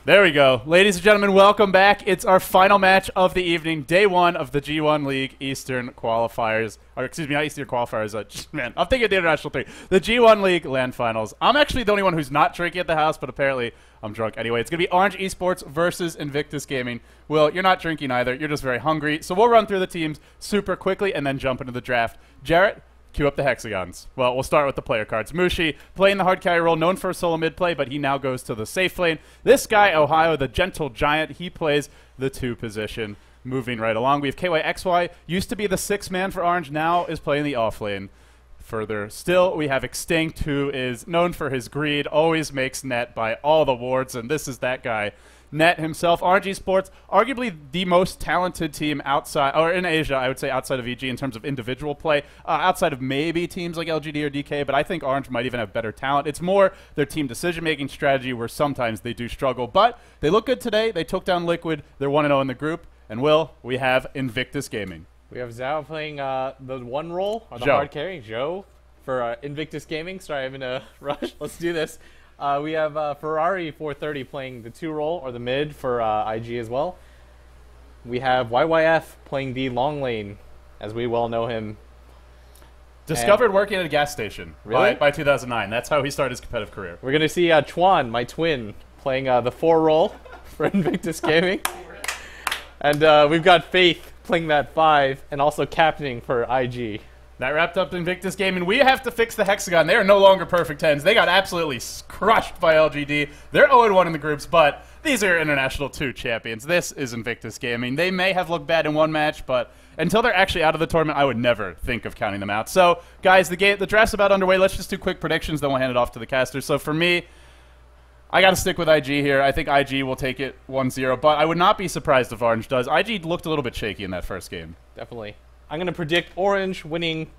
There we go. Ladies and gentlemen, welcome back. It's our final match of the evening, day one of the G1 League Eastern qualifiers. Or, excuse me, not Eastern qualifiers. Man, I'm thinking of the International 3. The G1 League LAN Finals. I'm actually the only one who's not drinking at the house, but apparently I'm drunk anyway. It's going to be Orange Esports versus Invictus Gaming. Will, you're not drinking either. You're just very hungry. So we'll run through the teams super quickly and then jump into the draft. Jarrett, cue up the hexagons. Well, we'll start with the player cards. Mushi, playing the hard carry role, known for a solo mid play, but he now goes to the safe lane. This guy, Ohio, the gentle giant, he plays the 2 position. Moving right along, we have KYXY, used to be the 6th man for Orange, now is playing the off lane. Further still, we have Extinct, who is known for his greed, always makes net by all the wards, and this is that guy. Net himself. Orange Esports, arguably the most talented team outside, or in Asia, I would say, outside of EG in terms of individual play, outside of maybe teams like LGD or DK, but I think Orange might even have better talent. It's more their team decision-making strategy where sometimes they do struggle, but they look good today. They took down Liquid. They're 1-0 in the group. And Will, we have Invictus Gaming. We have Zhao playing the 1 role, or the Joe. hard carry, Joe, for Invictus Gaming. Sorry, I'm in a rush. Let's do this. We have Ferrari 430 playing the 2 role, or the mid, for IG as well. We have YYF playing the long lane, as we well know him. Discovered working at a gas station Really? by 2009. That's how he started his competitive career. We're going to see Chuan, my twin, playing the 4 role for Invictus Gaming. And we've got Faith playing that 5, and also captaining for IG. That wrapped up Invictus Gaming. We have to fix the hexagon. They are no longer perfect 10s. They got absolutely crushed by LGD. They're 0-1 in the groups, but these are International 2 champions. This is Invictus Gaming. They may have looked bad in one match, but until they're actually out of the tournament, I would never think of counting them out. So, guys, the draft's about underway. Let's just do quick predictions, then we'll hand it off to the casters. So, for me, I got to stick with IG here. I think IG will take it 1-0, but I would not be surprised if Orange does. IG looked a little bit shaky in that first game. Definitely. I'm going to predict Orange winning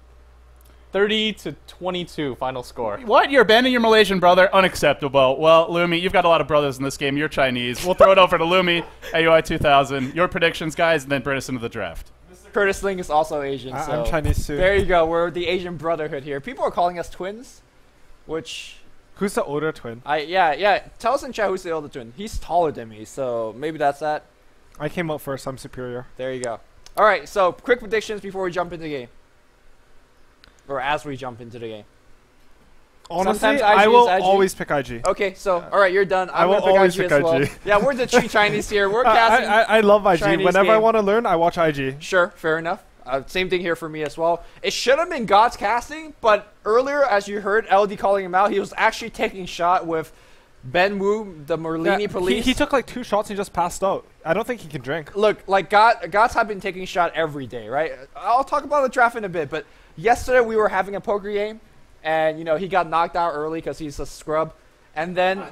30-22 final score. What? You're abandoning your Malaysian brother? Unacceptable. Well, Lumi, you've got a lot of brothers in this game. You're Chinese. We'll throw it over to Lumi, AUI 2000. Your predictions, guys, and then bring us into the draft. Curtis Ling is also Asian. So I'm Chinese too. there you go. We're the Asian brotherhood here. People are calling us twins, which Who's the older twin? yeah. Tell us in chat who's the older twin. He's taller than me, so maybe that's that. I came out first. I'm superior. There you go. All right. So quick predictions before we jump into the game, or as we jump into the game. Honestly, Sometimes I IG will is IG. always pick IG. Okay. So all right, you're done. I I'm will gonna always pick IG pick as well. IG. Yeah, we're the true Chinese here. We're casting. I love IG. Chinese Whenever I game. want to learn, I watch IG. Sure, fair enough. Same thing here for me as well. It should have been God's casting, but earlier, as you heard LD calling him out, he was actually taking shot with Ben Wu, the Merlini police. He took like 2 shots and just passed out. I don't think he can drink. Look, like Gods have been taking shot every day, right? I'll talk about the draft in a bit, but yesterday we were having a poker game, and you know he got knocked out early because he's a scrub, and then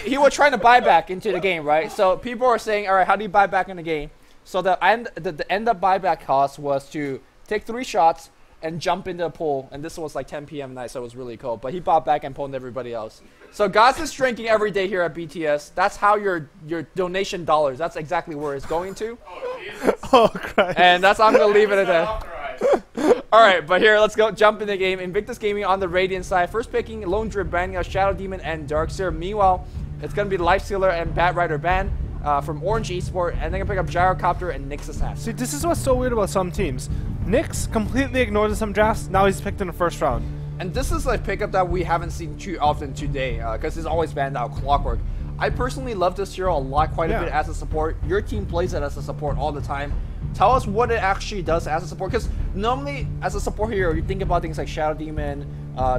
he was trying to buy back into the game, right? So people are saying, all right, how do you buy back in the game? So the end up buyback cost was to take 3 shots and jump into the pool, and this was like 10 p.m. night, so it was really cold. But he bought back and pulled everybody else. So Gods is drinking every day here at BTS. That's how your donation dollars. That's exactly where it's going to. Oh, Jesus. Oh, Christ. And that's I'm gonna leave it at that. All right, but here let's go jump in the game. Invictus Gaming on the Radiant side, first picking Lone Drip banning out Shadow Demon and Darkseer. Meanwhile, it's gonna be Lifestealer and Bat Rider ban. From Orange Esport, and they're gonna pick up Gyrocopter and Nyx Assassin. See, this is what's so weird about some teams. Nyx completely ignored some drafts. Now he's picked in the first round. And this is a pickup that we haven't seen too often today, because it's always banned out Clockwork. I personally love this hero a lot, quite a bit as a support. Your team plays it as a support all the time. Tell us what it actually does as a support, because normally as a support hero, you think about things like Shadow Demon,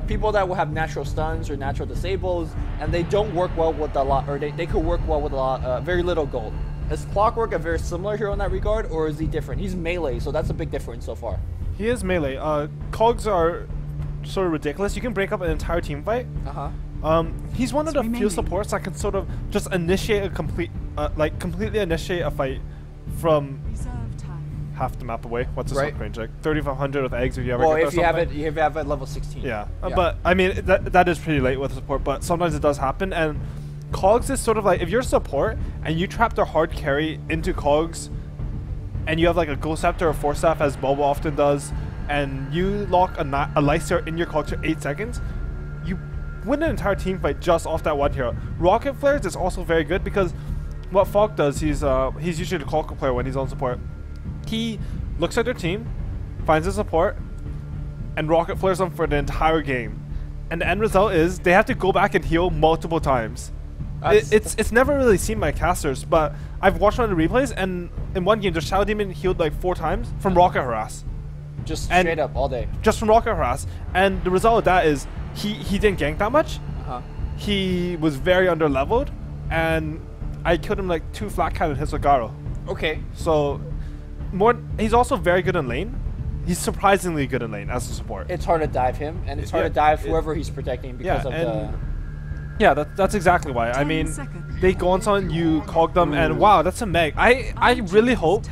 people that will have natural stuns or natural disables, and they don't work well with a lot, or they could work well with a lot, very little gold. Is Clockwork a very similar hero in that regard, or is he different? He's melee, so that's a big difference so far. He is melee. Cogs are sort of ridiculous. You can break up an entire team fight. He's one of the few supports that can sort of just initiate a completely initiate a fight from half the map away. What's the sock range like? 3,500 with eggs if you ever well, get if you have it, at level 16. Yeah, but I mean that is pretty late with support, but sometimes it does happen. And Cogs is sort of like, if you're support and you trap their hard carry into Cogs, and you have like a Ghost Scepter or Force Staff as Bobo often does, and you lock a Lifestealer in your Cogs for 8 seconds, you win an entire team fight just off that one hero. Rocket Flares is also very good because what Falk does, he's usually the Clockwork player when he's on support. He looks at their team, finds a support, and Rocket Flares them for the entire game. And the end result is they have to go back and heal multiple times. It's never really seen by casters, but I've watched one of the replays, and in one game, the Shadow Demon healed like 4 times from Rocket Harass. Just straight up all day. Just from Rocket Harass. And the result of that is he didn't gank that much. He was very under-leveled, and I killed him like 2 flat cannon hits with Garo. Okay. So, he's also very good in lane. He's surprisingly good in lane as a support. It's hard to dive him, and it's hard to dive whoever he's protecting because of the... Yeah, that's exactly why. I mean, they go on someone, you cog them, and wow, that's a meg. I really hope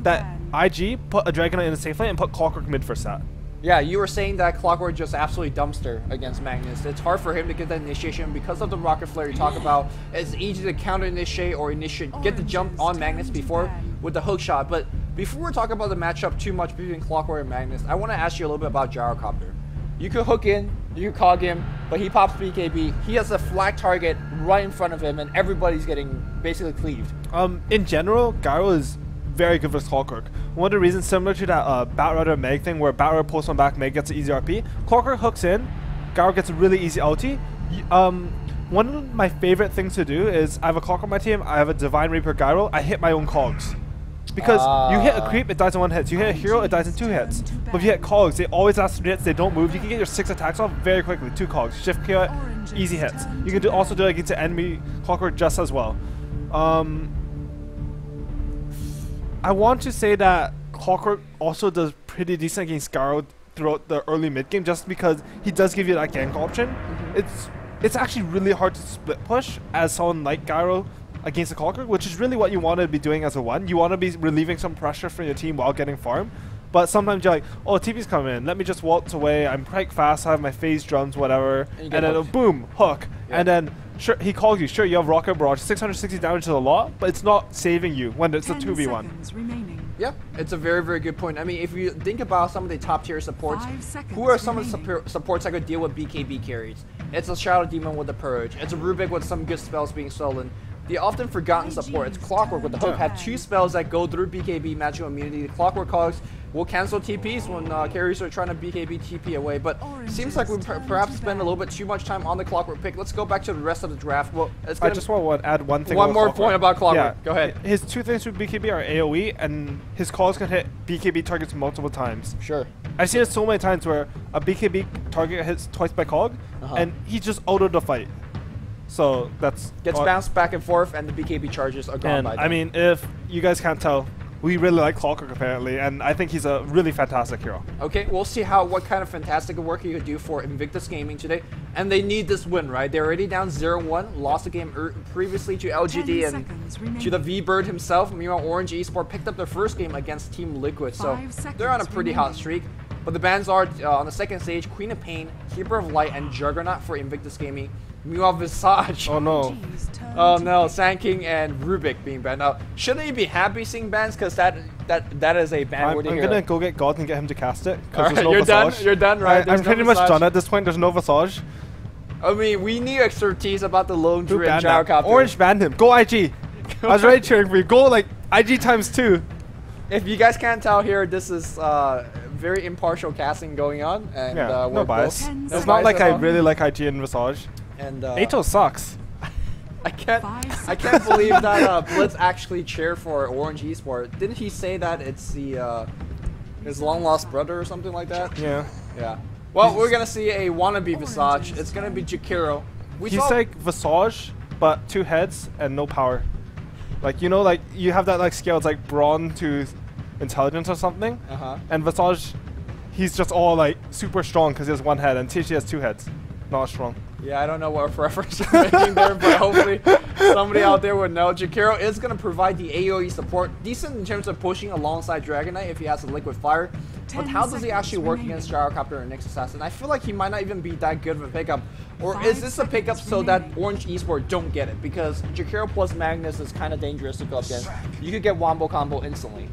that IG put a Dragon Knight in a safe lane and put Clockwork mid for stat. Yeah, you were saying that Clockwork just absolutely dumpster against Magnus. It's hard for him to get that initiation because of the Rocket Flare you talk about. It's easy to counter initiate or get the jump on Magnus before with the hook shot. But before we talk about the matchup too much between Clockwork and Magnus, I want to ask you a little bit about Gyrocopter. You could hook in, you could cog him, but he pops BKB. He has a flag target right in front of him, and everybody's getting basically cleaved. In general, Gyro is very good versus Clockwork. One of the reasons, similar to that Batrider Meg thing, where Batrider pulls one back, Meg gets an easy RP, Clockwork hooks in, Gyro gets a really easy ulti. One of my favorite things to do is I have a Clockwork on my team, I have a Divine Reaper Gyro, I hit my own cogs. Because you hit a creep, it dies in 1 hit. You hit a hero, it dies in 2 hits. But if you hit cogs, they always last 3 hits, they don't move. You can get your 6 attacks off very quickly. 2 cogs, shift kill it, easy hits. You can also do it against the enemy Clockwork just as well. I want to say that Clockwork also does pretty decent against Garo throughout the early mid game, just because he does give you that gank option. It's actually really hard to split push as someone like Gyro against the Clockwork, which is really what you want to be doing as a 1. You want to be relieving some pressure from your team while getting farm. But sometimes you're like, oh, TP's coming in, let me just waltz away, I'm quite fast, I have my phase drums, whatever, and then boom, hook. Yeah. And then sure, he calls you, sure, you have Rocket Barrage, 660 damage is a lot, but it's not saving you when it's a 2v1. Yeah, it's a very, very good point. I mean, if you think about some of the top tier supports, who are some of the supports that could deal with BKB carries? It's a Shadow Demon with the Purge, it's a Rubik with some good spells being stolen. The often forgotten support, it's Clockwork with the hook, have 2 spells that go through BKB magical immunity. The Clockwork cogs will cancel TPs when carries are trying to BKB TP away, but seems like we perhaps spend a little bit too much time on the Clockwork pick. Let's go back to the rest of the draft. Well, I just want to add one thing. One more point about Clockwork. Yeah. Go ahead. His 2 things with BKB are AoE, and his calls can hit BKB targets multiple times. Sure. I've seen it so many times where a BKB target hits twice by cog, and he just autoed the fight. So that's gets bounced back and forth, and the BKB charges are gone by then. I mean, if you guys can't tell, we really like Clockwork apparently, and I think he's a really fantastic hero. Okay, we'll see what kind of fantastic work he could do for Invictus Gaming today, and they need this win, right? They're already down 0-1, lost the game previously to LGD and to the V-Bird himself. Meanwhile, Orange Esport picked up their first game against Team Liquid, so they're on a pretty hot streak. But the bans are on the second stage: Queen of Pain, Keeper of Light, and Juggernaut for Invictus Gaming. Meanwhile, Visage. Oh no. Oh no, Sand King and Rubik being banned. Now, shouldn't you be happy seeing bans? Because that is a ban. I'm gonna go get God and get him to cast it. Because right, you're done. You're done, right? I'm pretty much done at this point. There's no Visage. I mean, we need expertise about the Lone Druid and Gyrocopter. Orange banned him. Go IG. I was already cheering for you. Go like IG times 2. If you guys can't tell here, this is very impartial casting going on, and yeah, no bias. It's not like I really like IG and Visage. And Ato sucks. I can't believe that Blitz actually cheered for Orange Esport. Didn't he say that it's the his long lost brother or something like that? Yeah. Yeah. Well, we're gonna see a wannabe Visage. It's gonna be Jakiro. He's like Visage, but 2 heads and no power. Like, you know, like you have that like scale. It's like brawn to intelligence or something. And Visage, he's just all like super strong because he has 1 head, and TG has 2 heads. Not strong. Yeah, I don't know what reference you're making there, but hopefully somebody out there would know. Jakiro is going to provide the AoE support, decent in terms of pushing alongside Dragon Knight if he has a Liquid Fire. But how does he actually work against Gyrocopter and Nyx Assassin? I feel like he might not even be that good of a pickup. Or is this a pickup so that Orange Esport don't get it? Because Jakiro plus Magnus is kind of dangerous to go up against. You could get Wombo combo instantly.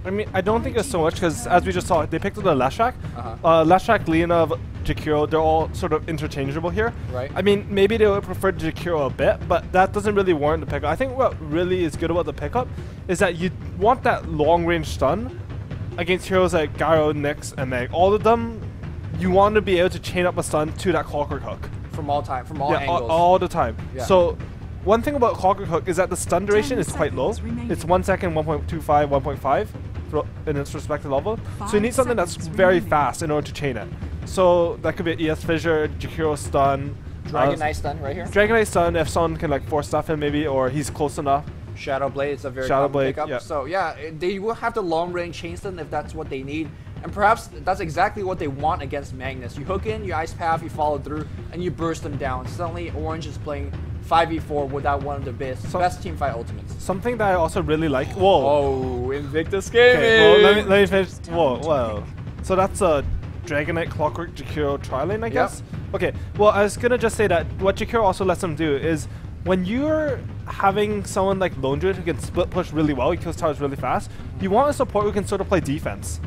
I mean, I don't think it's so much because, as we just saw, they picked up the Leshak. Leshak, Leonov, Jakiro, they're all sort of interchangeable here. Right. I mean, maybe they would prefer Jakiro a bit, but that doesn't really warrant the pickup. I think what really is good about the pickup is that you want that long-range stun against heroes like Gyro, Nyx, and Meg. All of them, you want to be able to chain up a stun to that Clockwork Hook. From all angles. All the time. Yeah. So, one thing about Clockwork Hook is that the stun duration is quite low. It's 1 second, 1.25, 1.5 in its respective level. So you need something that's very fast in order to chain it. So that could be an ES Fissure, Jakiro stun. Dragon Knight stun right here. Dragon Knight stun if someone can like force stuff him maybe, or he's close enough. Shadow Blade is a very Shadow common Blade, pickup. yeah. So yeah, they will have the long range chain stun if that's what they need. And perhaps that's exactly what they want against Magnus. You hook in, you Ice Path, you follow through, and you burst them down. Suddenly, Orange is playing 5v4 without one of the best teamfight ultimates. Something that I also really like. Whoa. Oh, Invictus Gaming! Okay, well, let me finish. Whoa. So that's a Dragon Knight, Clockwork, Jakiro tri-lane, I guess? Okay, well, I was going to just say that what Jakiro also lets them do is when you're having someone like Lone Druid who can split push really well, he kills towers really fast, you want a support who can sort of play defense.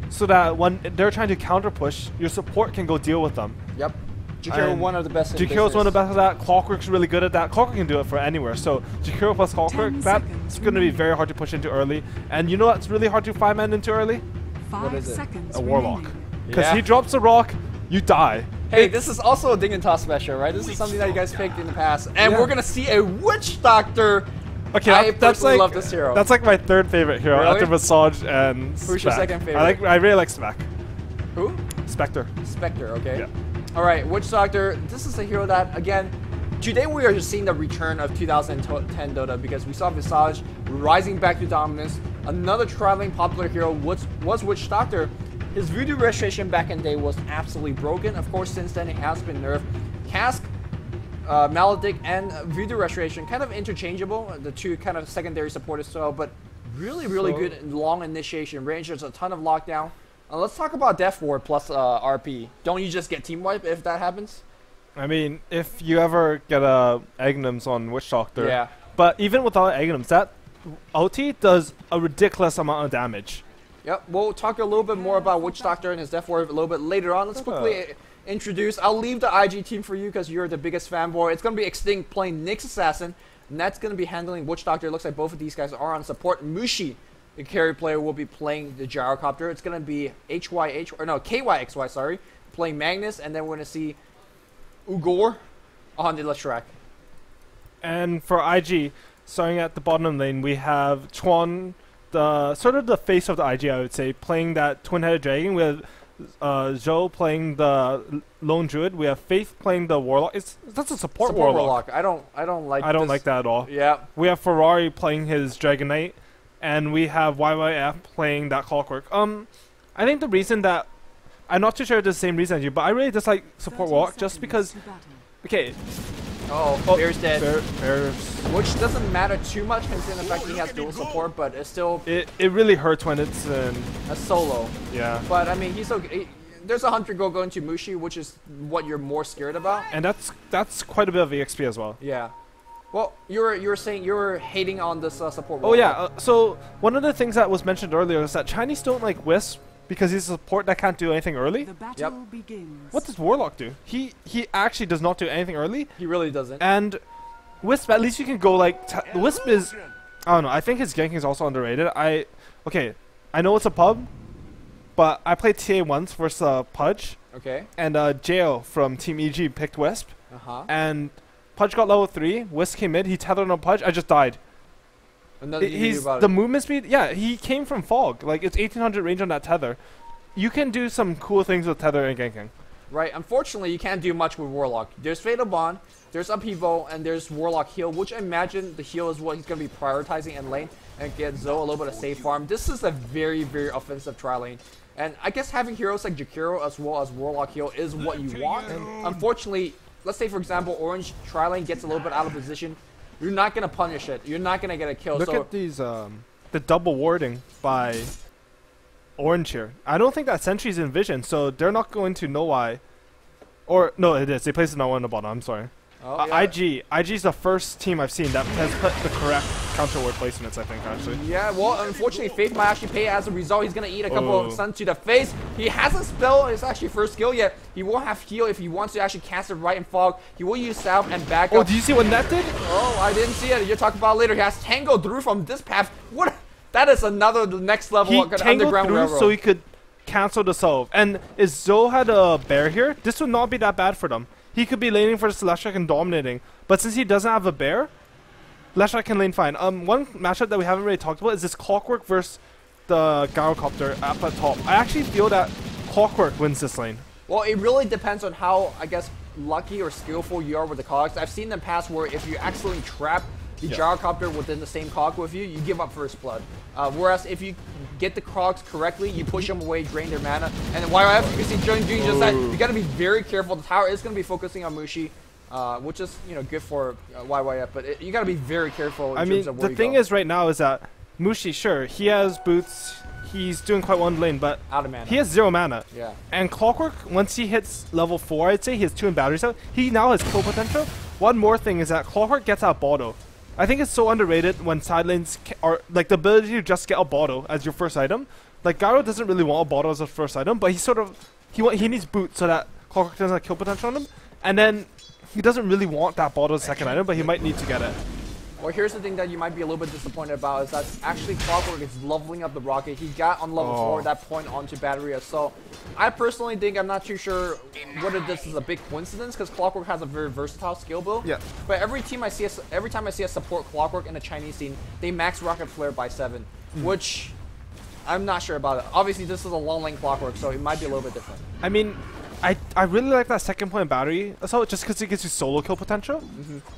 So that when they're trying to counter push, your support can go deal with them. Yep. Jakiro one of the best. Jakiro's one of the best at that. Clockwork's really good at that. Clockwork can do it for anywhere. So Jakiro plus Clockwork, that's going to be very hard to push into early. And you know what's really hard to 5-man into early? 5 seconds. A Warlock. Because he drops a rock, you die. Hey, this is also a Ding and Toss special, right? This is something that you guys picked in the past. And we're going to see a Witch Doctor. Okay, I that's personally like love this hero. That's like my third favorite hero Really? after Massage and Who's your second favorite? I really like Spec. Who? Spectre. Spectre, okay. Yeah. Alright, Witch Doctor, this is a hero that, again, today we are just seeing the return of 2010 Dota because we saw Visage rising back to dominance. Another traveling popular hero was Witch Doctor. His Voodoo Restoration back in the day was absolutely broken. Of course, since then it has been nerfed. Cask, Maledict, and Voodoo Restoration kind of interchangeable. The two kind of secondary support as well, but really good long initiation range. There's a ton of lockdown. Let's talk about Death Ward plus RP. Don't you just get team wipe if that happens? I mean, if you ever get Aghanim's on Witch Doctor. Yeah. But even without Aghanim's, that ulti does a ridiculous amount of damage. Yep, we'll talk a little bit more about Witch Doctor and his Death Ward a little bit later on. Let's quickly introduce. I'll leave the IG team for you because you're the biggest fanboy. It's going to be Extinct playing Nyx Assassin, and that's going to be handling Witch Doctor. It looks like both of these guys are on support. Mushi, the carry player, will be playing the Gyrocopter. It's going to be KYXY, sorry, playing Magnus, and then we're going to see Ugor on the Leshrac. And for IG, starting at the bottom lane, we have Chuan, the sort of the face of the IG, I would say, playing that twin-headed dragon. We have Zhou playing the Lone Druid. We have Faith playing the Warlock. That's a support Warlock. I don't like that at all. Yeah. We have Ferrari playing his Dragon Knight, and we have YYF playing that Clockwork. I think the reason that I'm not too sure it's the same reason as you, but I really dislike support Warlock just because. Okay. Oh, Bear's dead. Bear's. Which doesn't matter too much considering the fact that he has dual support, but it's still. It really hurts when it's a solo. Yeah. But I mean, he's okay. There's a Hunter go into Mushi, which is what you're more scared about. And that's quite a bit of EXP as well. Yeah. Well, you were saying you were hating on this support. Oh yeah. So one of the things that was mentioned earlier is that Chinese don't like Wisp because he's a support that can't do anything early. The battle begins. What does Warlock do? He actually does not do anything early. He really doesn't. And Wisp, at least you can go like Wisp is. I don't know. I think his ganking is also underrated. I know it's a pub, but I played TA once versus Pudge. Okay. And Jail from Team EG picked Wisp. And Pudge got level 3. Wisp came in. He tethered on Pudge. I just died. He's the movement speed. Yeah, he came from Fog. Like it's 1800 range on that tether. You can do some cool things with tether and ganking. Right. Unfortunately, you can't do much with Warlock. There's Fatal Bond, there's Upheaval, and there's Warlock heal, which I imagine the heal is what he's going to be prioritizing in lane and get Zoe a little bit of safe farm. This is a very offensive tri lane. And I guess having heroes like Jakiro as well as Warlock heal is what you want. And unfortunately, let's say for example, Orange tri lane gets a little bit out of position. You're not going to punish it. You're not going to get a kill. Look at these, the double warding by Orange here. I don't think that Sentry's in vision, so they're not going to know why. Or, no, it is. They placed another one on the bottom. I'm sorry. IG is the first team I've seen that has put the correct counter ward placements, I think, actually. Yeah, well, unfortunately, Faith might actually pay as a result. He's going to eat a couple of stuns to the face. He hasn't spelled his actually first skill yet. He won't have heal if he wants to actually cast it right in fog. He will use salve and back up. Oh, do you see what that did? Oh, I didn't see it. You're talking about later. He has tango through from this path. What? That is another next level He underground tangled through railroad. so he could cancel the salve. And if Zoe had a bear here, this would not be that bad for them. He could be laning for the Celestia and dominating. But since he doesn't have a bear, Leshrac can lane fine. One matchup that we haven't really talked about is this Clockwork versus the Gyrocopter up at top. I actually feel that Clockwork wins this lane. Well, it really depends on how, I guess, lucky or skillful you are with the cogs. I've seen them pass where if you accidentally trap the Gyrocopter within the same cog with you, you give up first blood. Whereas if you get the cogs correctly, you push them away, drain their mana. And then YYF, you can see Jones doing just that. You got to be very careful. The tower is going to be focusing on Mushi, which is good for YYF. But you got to be very careful. In terms of where the thing is right now is that Mushi, sure, he has boots. He's doing quite well in the lane, but out of mana. He has 0 mana. Yeah. And Clockwork, once he hits level 4, I'd say he has 2 in batteries out. He now has kill potential. One more thing is that Clockwork gets out Bottle. I think it's so underrated when side lanes are like the ability to just get a bottle as your first item. Like Gyro doesn't really want a bottle as a first item, but he needs boots so that Clockwork doesn't have kill potential on him. And then he doesn't really want that bottle as a second item, but he might need to get it. Well, here's the thing that you might be a little bit disappointed about is that actually Clockwork is leveling up the rocket. He got on level 4 at that point onto battery assault. I personally think, I'm not too sure whether this is a big coincidence because Clockwork has a very versatile skill build. Yeah. But every time I see a support Clockwork in the Chinese scene, they max rocket flare by 7, which I'm not sure about it. Obviously, this is a long lane Clockwork, so it might be a little bit different. I mean, I really like that second point battery assault just because it gives you solo kill potential.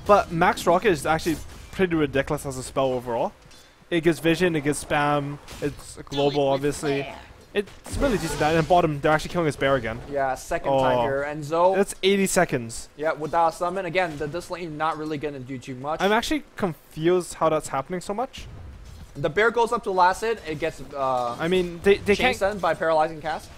But max rocket is actually pretty ridiculous as a spell overall. It gives vision, it gives spam, it's global obviously. It's really decent. And bottom, they're actually killing his bear again. Yeah, second time here. And Zoe... That's 80 seconds. Yeah, without a summon. Again, this lane not really going to do too much. I'm actually confused how that's happening so much. The bear goes up to last hit, it gets I mean, they can't send by paralyzing cast.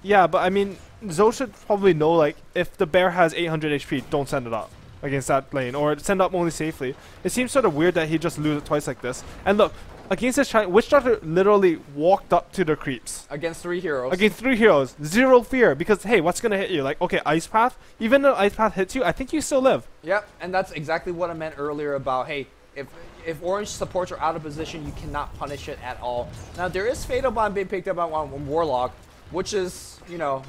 Yeah, but I mean, Zoe should probably know, like, if the bear has 800 HP, don't send it up against that lane, or send up only safely. It seems sort of weird that he just loses it twice like this. And look, against this Witch Doctor literally walked up to the creeps. Against 3 heroes. Against 3 heroes. 0 fear, because, hey, what's going to hit you? Like, okay, Ice Path. Even though Ice Path hits you, I think you still live. Yep, and that's exactly what I meant earlier about, hey, if orange supports are out of position, you cannot punish it at all. Now, there is Fatal Bond being picked up on Warlock, which is,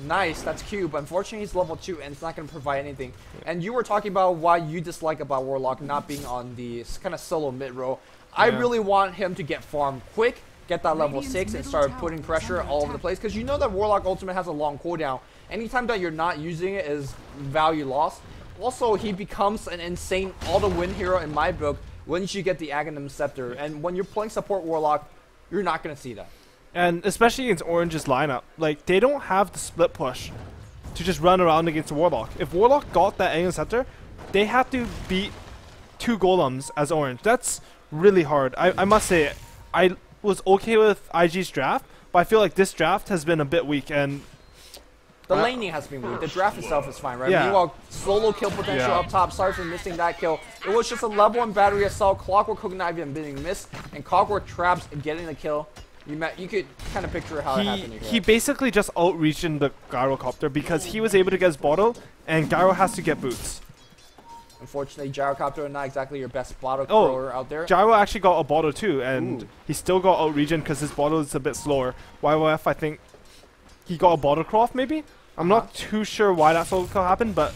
nice. That's cute, but unfortunately he's level 2 and it's not going to provide anything. And you were talking about why you dislike about Warlock not being on the kind of solo mid-row. I really want him to get farmed quick, get that level 6, and start putting pressure all over the place. Because you know that Warlock Ultimate has a long cooldown. Anytime that you're not using it is value lost. Also, he becomes an insane all-to-win hero in my book once you get the Aghanim Scepter. And when you're playing support Warlock, you're not going to see that. And especially against Orange's lineup, like, they don't have the split push to just run around against Warlock. If Warlock got that Aghanim Scepter, they have to beat 2 golems as Orange. That's really hard. I must say, I was okay with IG's draft, but I feel like this draft has been a bit weak, and the laning has been weak. The draft itself is fine, right? Yeah. Meanwhile, solo kill potential up top. Sorry for missing that kill. It was just a level 1 battery assault. Clockwork could not even being missed, and Clockwork traps and getting the kill. You could kind of picture how it happened. He basically just outreached in the Gyrocopter because he was able to get his bottle, and Gyro has to get boots. Unfortunately, Gyrocopter not exactly your best bottle thrower out there. Gyro actually got a bottle too, and he still got outreached because his bottle is a bit slower. YYF, I think he got a bottle croft maybe? I'm not too sure why that solo kill happened, but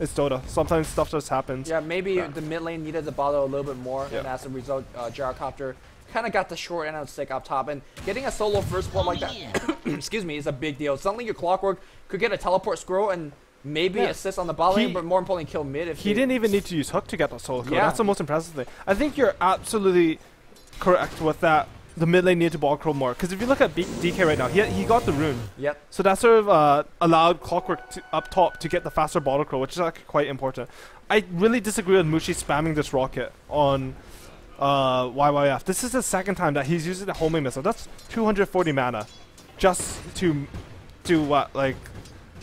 it's Dota. Sometimes stuff just happens. Yeah, maybe the mid lane needed the bottle a little bit more, and as a result, Gyrocopter kind of got the short end of the stick up top, and getting a solo first blood like that, excuse me, is a big deal. Suddenly your Clockwork could get a teleport scroll and maybe assist on the bot lane, but more importantly kill mid. If he didn't even need to use hook to get the solo kill. Yeah. That's the most impressive thing. I think you're absolutely correct with that. The mid lane needed to ball control more, because if you look at DK right now, he got the rune. Yep. So that sort of allowed Clockwork up top to get the faster bottle crow, which is actually quite important. I really disagree with Mushi spamming this rocket on YYF. This is the second time that he's using the homing missile. That's 240 mana just to do what, like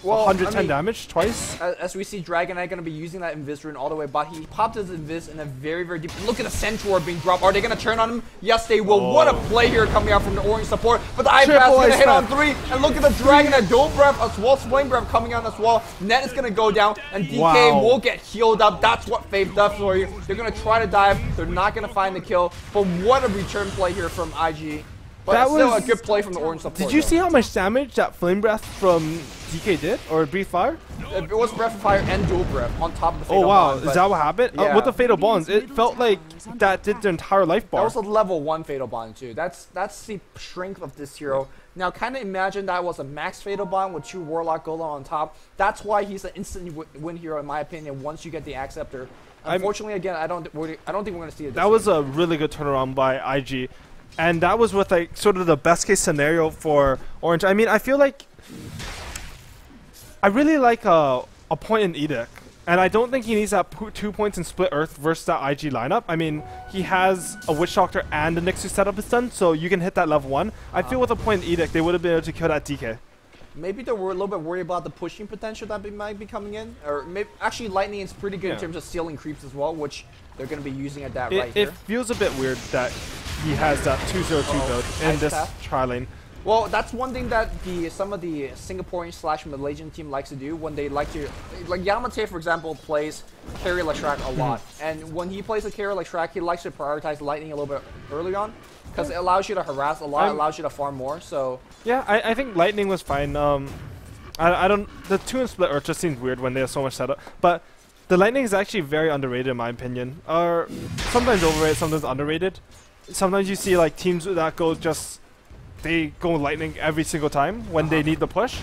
Well, 110 damage twice. As we see, Dragon Knight going to be using that Invis rune all the way, but he popped his Invis in a very, very deep. Look at the Centaur being dropped. Are they going to turn on him? Yes, they will. What a play here coming out from the orange support. But the Ice Blast is going to hit on 3. And look at the Dragon Knight Dual Breath as well. Flame Breath coming out as well. Net is going to go down, and DK will get healed up. That's what Faith does for you. They're going to try to dive. They're not going to find the kill. But what a return play here from IG. But that was still a good play from the orange support. Did you see how much damage that Flame Breath from DK did? Or Breathe Fire? It was Breath of Fire and Dual Breath on top of the Fatal Oh wow, Bond, is that what happened? Yeah. With the Fatal Bonds, it felt like that did the entire life bar. That was a level 1 Fatal Bond too. That's the strength of this hero. Now kind of imagine that was a max Fatal Bond with 2 Warlock Golem on top. That's why he's an instant win hero in my opinion once you get the Acceptor. Unfortunately, again, I don't think we're going to see it. That was a really good turnaround by IG. And that was with like sort of the best case scenario for Orange. I mean, I feel like I really like a point in Edict, and I don't think he needs that 2 points in Split Earth versus that IG lineup. I mean, he has a Witch Doctor and a Nixu setup is done, so you can hit that level 1. I feel with a point in Edict, they would have been able to kill that DK. Maybe they were a little bit worried about the pushing potential that might be coming in, or maybe actually Lightning is pretty good in terms of stealing creeps as well, which they're going to be using at that right here. It feels a bit weird that he has that 202 build in this tri-lane. Well, that's one thing that some of the Singaporean / Malaysian team likes to do when they like to, like Yamate for example plays carry Leshrac a lot, and when he plays a carry Leshrac, he likes to prioritize Lightning a little bit early on, because it allows you to harass a lot, allows you to farm more. So yeah, I think Lightning was fine. I don't, the 2 in Split Earth just seems weird when they have so much setup, but the Lightning is actually very underrated in my opinion, or sometimes overrated, sometimes underrated. Sometimes you see like teams that they go Lightning every single time when they need the push,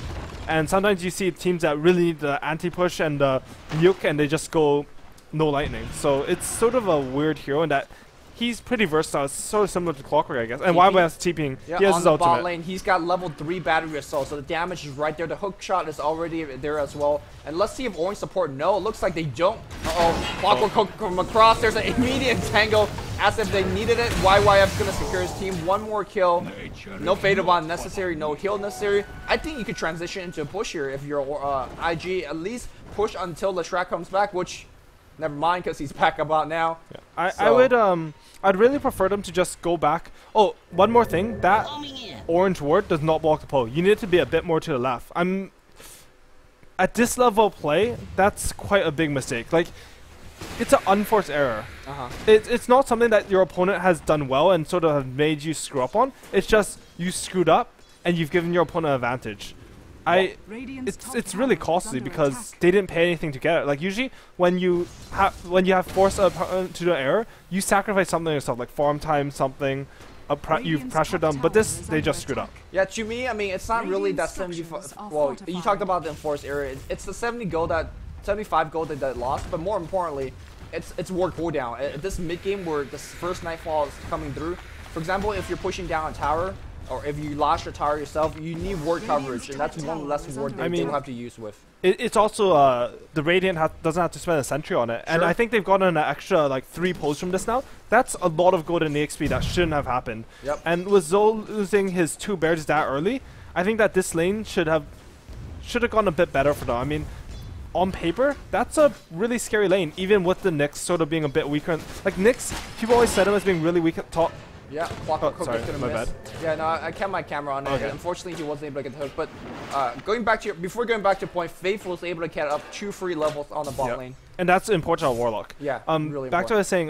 and sometimes you see teams that really need the anti-push and the nuke and they just go no Lightning. So it's sort of a weird hero in that he's pretty versatile. It's sort of similar to Clockwork, I guess. And YYF's TPing. Yeah, he has on his the ultimate. bot lane, he's got level 3 battery assault, so the damage is right there. The hook shot is already there as well. And let's see if Orange support. No, it looks like they don't. Clockwork hook from across. There's an immediate tango as if they needed it. YYF's going to secure his team. 1 more kill. No Fatal Bond necessary, no heal necessary. I think you could transition into a push here if you're IG. At least push until Leshrac comes back, which never mind because he's back about now. Yeah. I would I'd really prefer them to just go back. Oh, one more thing, that orange ward does not block the pole. You need it to be a bit more to the left. At this level of play, that's quite a big mistake. Like, it's an unforced error. It's not something that your opponent has done well and sort of have made you screw up on. It's just you screwed up and you've given your opponent an advantage. It's really costly because they didn't pay anything to get it. Like usually when you have forced an opponent to do an error, you sacrifice something yourself, like farm time, something. You've pressured them, but this they just screwed up. Yeah, to me, I mean, it's not really that 75. Well, you talked about the enforced error. It's the 75 gold that they lost, but more importantly, it's ward cooldown. At this mid game where the first Nightfall is coming through, for example, if you're pushing down a tower, or if you lost your tower yourself, you need ward coverage, and that's one less ward they will have to use with. It's also the Radiant doesn't have to spend a sentry on it, and I think they've gotten an extra like 3 pulls from this now. That's a lot of golden EXP that shouldn't have happened. Yep. And with Zol losing his 2 bears that early, I think that this lane should have gone a bit better for them. I mean, on paper, that's a really scary lane, even with the Nyx sort of being a bit weaker. Like Nyx, people always said him as being really weak at top. Yeah, Clockwork Hook sorry, is gonna my miss. bad. Yeah, no, I kept my camera on it. Okay. Unfortunately, he wasn't able to get the hook. But before going back to your point, Faith was able to get up 2 free levels on the bot lane. And that's important on Warlock. Yeah, really back to what I was saying,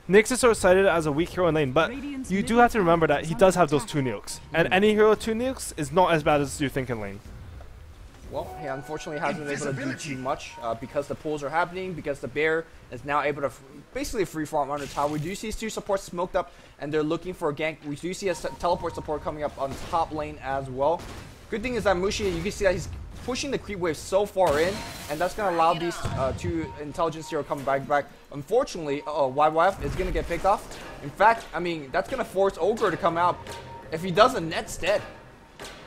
Nyx is sort of cited as a weak hero in lane, but you do have to remember that he does have those 2 nukes. And any hero with 2 nukes is not as bad as you think in lane. Well, he unfortunately hasn't been able to do too much because the pulls are happening, because the bear is now able to basically free farm under tower. We do see 2 supports smoked up, and they're looking for a gank. We do see a teleport support coming up on top lane as well. Good thing is that Mushi, you can see that he's pushing the creep wave so far in, and that's going to allow these 2 intelligence hero coming back. Unfortunately, YYF is going to get picked off. In fact, I mean, that's going to force Ogre to come out. If he doesn't, Net's dead.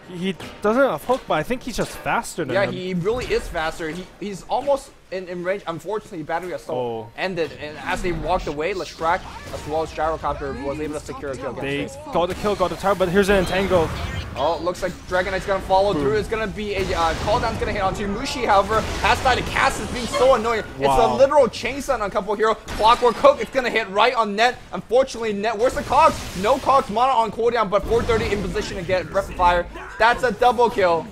He doesn't have hook, but I think he's just faster than him. Yeah, he really is faster. He's almost in range. Unfortunately, battery assault ended, and as they walked away, Leshrac as well as Gyrocopter was able to secure a kill. They got the kill, got the tower, but here's an Entangle. Oh, looks like Dragon Knight's gonna follow through. It's gonna be a call down's gonna hit onto Mushi, however, has died. The cast is being so annoying. It's a literal chainsaw on a couple hero. Clockwork Hook, it's gonna hit right on Net. Unfortunately, Net, where's the Cogs? No Cogs, mono on cooldown, but 430 in position to get Breath of Fire. That's a double kill.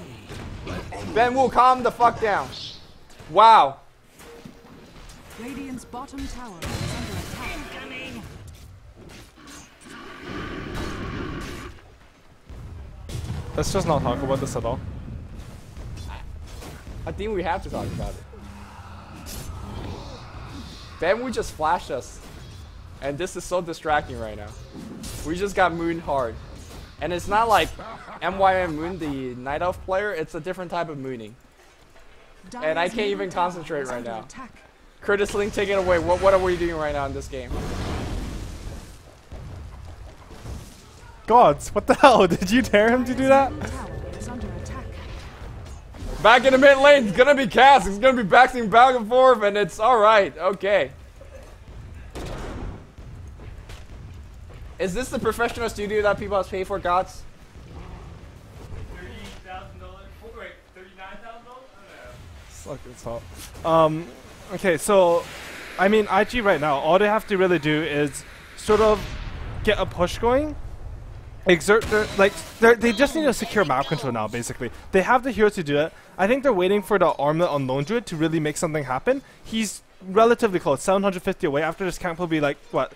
Ben Wu, calm the fuck down. Wow. Radiant's bottom tower is under attack. Let's just not talk about this at all. I think we have to talk about it. Ben Wu just flashed us. And this is so distracting right now. We just got mooned hard. And it's not like MYM Moon, the Night Elf player, it's a different type of mooning. And I can't even concentrate right now. Curtis Link, take it away. What are we doing right now in this game? Gods, what the hell? Did you dare him to do that? Back in the mid lane, it's gonna be Cass. It's gonna be backing back and forth, and it's alright. Okay. Is this the professional studio that people have paid for, Gods? $30,000? Wait, $39,000? Suck it's hot. Okay, so I mean IG right now, all they have to really do is sort of get a push going. Exert their they just need to secure map control now, basically. They have the hero to do it. I think they're waiting for the armlet on Lone Druid to really make something happen. He's relatively close, 750 away. After this camp will be like what,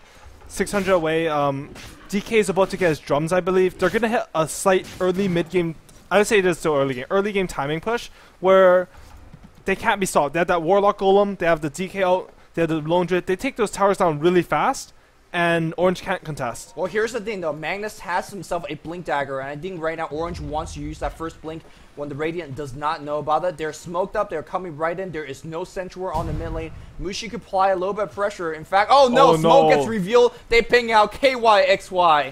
600 away. DK is about to get his drums, I believe. They're gonna hit a slight early mid game. I would say it is still early game timing push where they can't be stopped. They have that Warlock Golem, they have the DK out, they have the Lone Druid. They take those towers down really fast, and Orange can't contest. Well, here's the thing though. Magnus has himself a Blink Dagger, and I think right now Orange wants to use that first Blink when the Radiant does not know about it. They're smoked up, they're coming right in. There is no Sentry on the mid lane. Mushi could apply a little bit of pressure. In fact, oh no, smoke gets revealed. They ping out KYXY.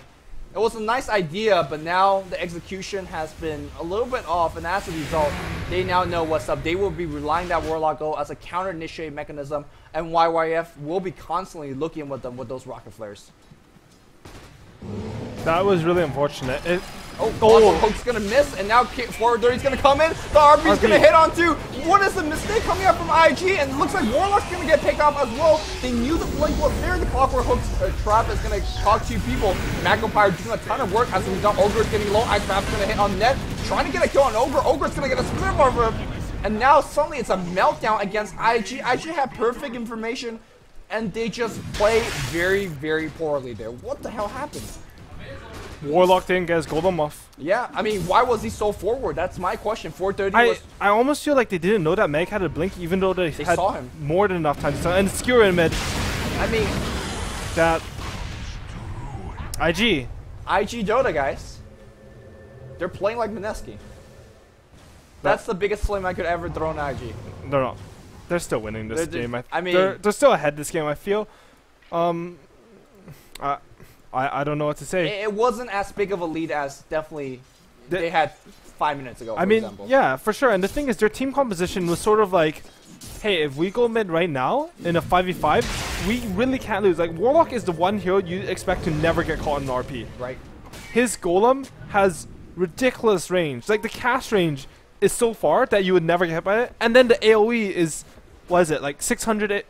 It was a nice idea, but now the execution has been a little bit off, and as a result, they now know what's up. They will be relying that Warlock Go as a counter-initiate mechanism, and YYF will be constantly looking with them with those rocket flares. That was really unfortunate. Hook's gonna miss, and now forward 30's gonna come in. The RP's gonna hit onto. What is the mistake coming up from IG? And it looks like Warlock's gonna get picked off as well. They knew the Blink was there. The Clockwork Hook's trap is gonna talk to people. Magnifier doing a ton of work as a result. Ogre's getting low. Ice Trap's gonna hit on Net. Trying to get a kill on Ogre. Ogre's gonna get a split over him. And now suddenly it's a meltdown against IG. IG had perfect information, and they just play very, very poorly there. What the hell happened? Warlock didn't get his golem off. Yeah, I mean, why was he so forward? That's my question. 430 was... I almost feel like they didn't know that Meg had a blink, even though they had saw him. more than enough time to stun. And Skewer in mid. I mean... That... IG Dota, guys. They're playing like Mineski. That's the biggest flame I could ever throw on IG. They're not. They're still winning this game. I mean... They're still ahead this game, I feel. I don't know what to say. It wasn't as big of a lead as definitely they had 5 minutes ago, for example. Yeah, for sure. And the thing is, their team composition was sort of like, hey, if we go mid right now in a 5v5, we really can't lose. Like, Warlock is the one hero you expect to never get caught in RP. Right. His Golem has ridiculous range. Like, the cast range is so far that you would never get hit by it. And then the AoE is... What is it, like 600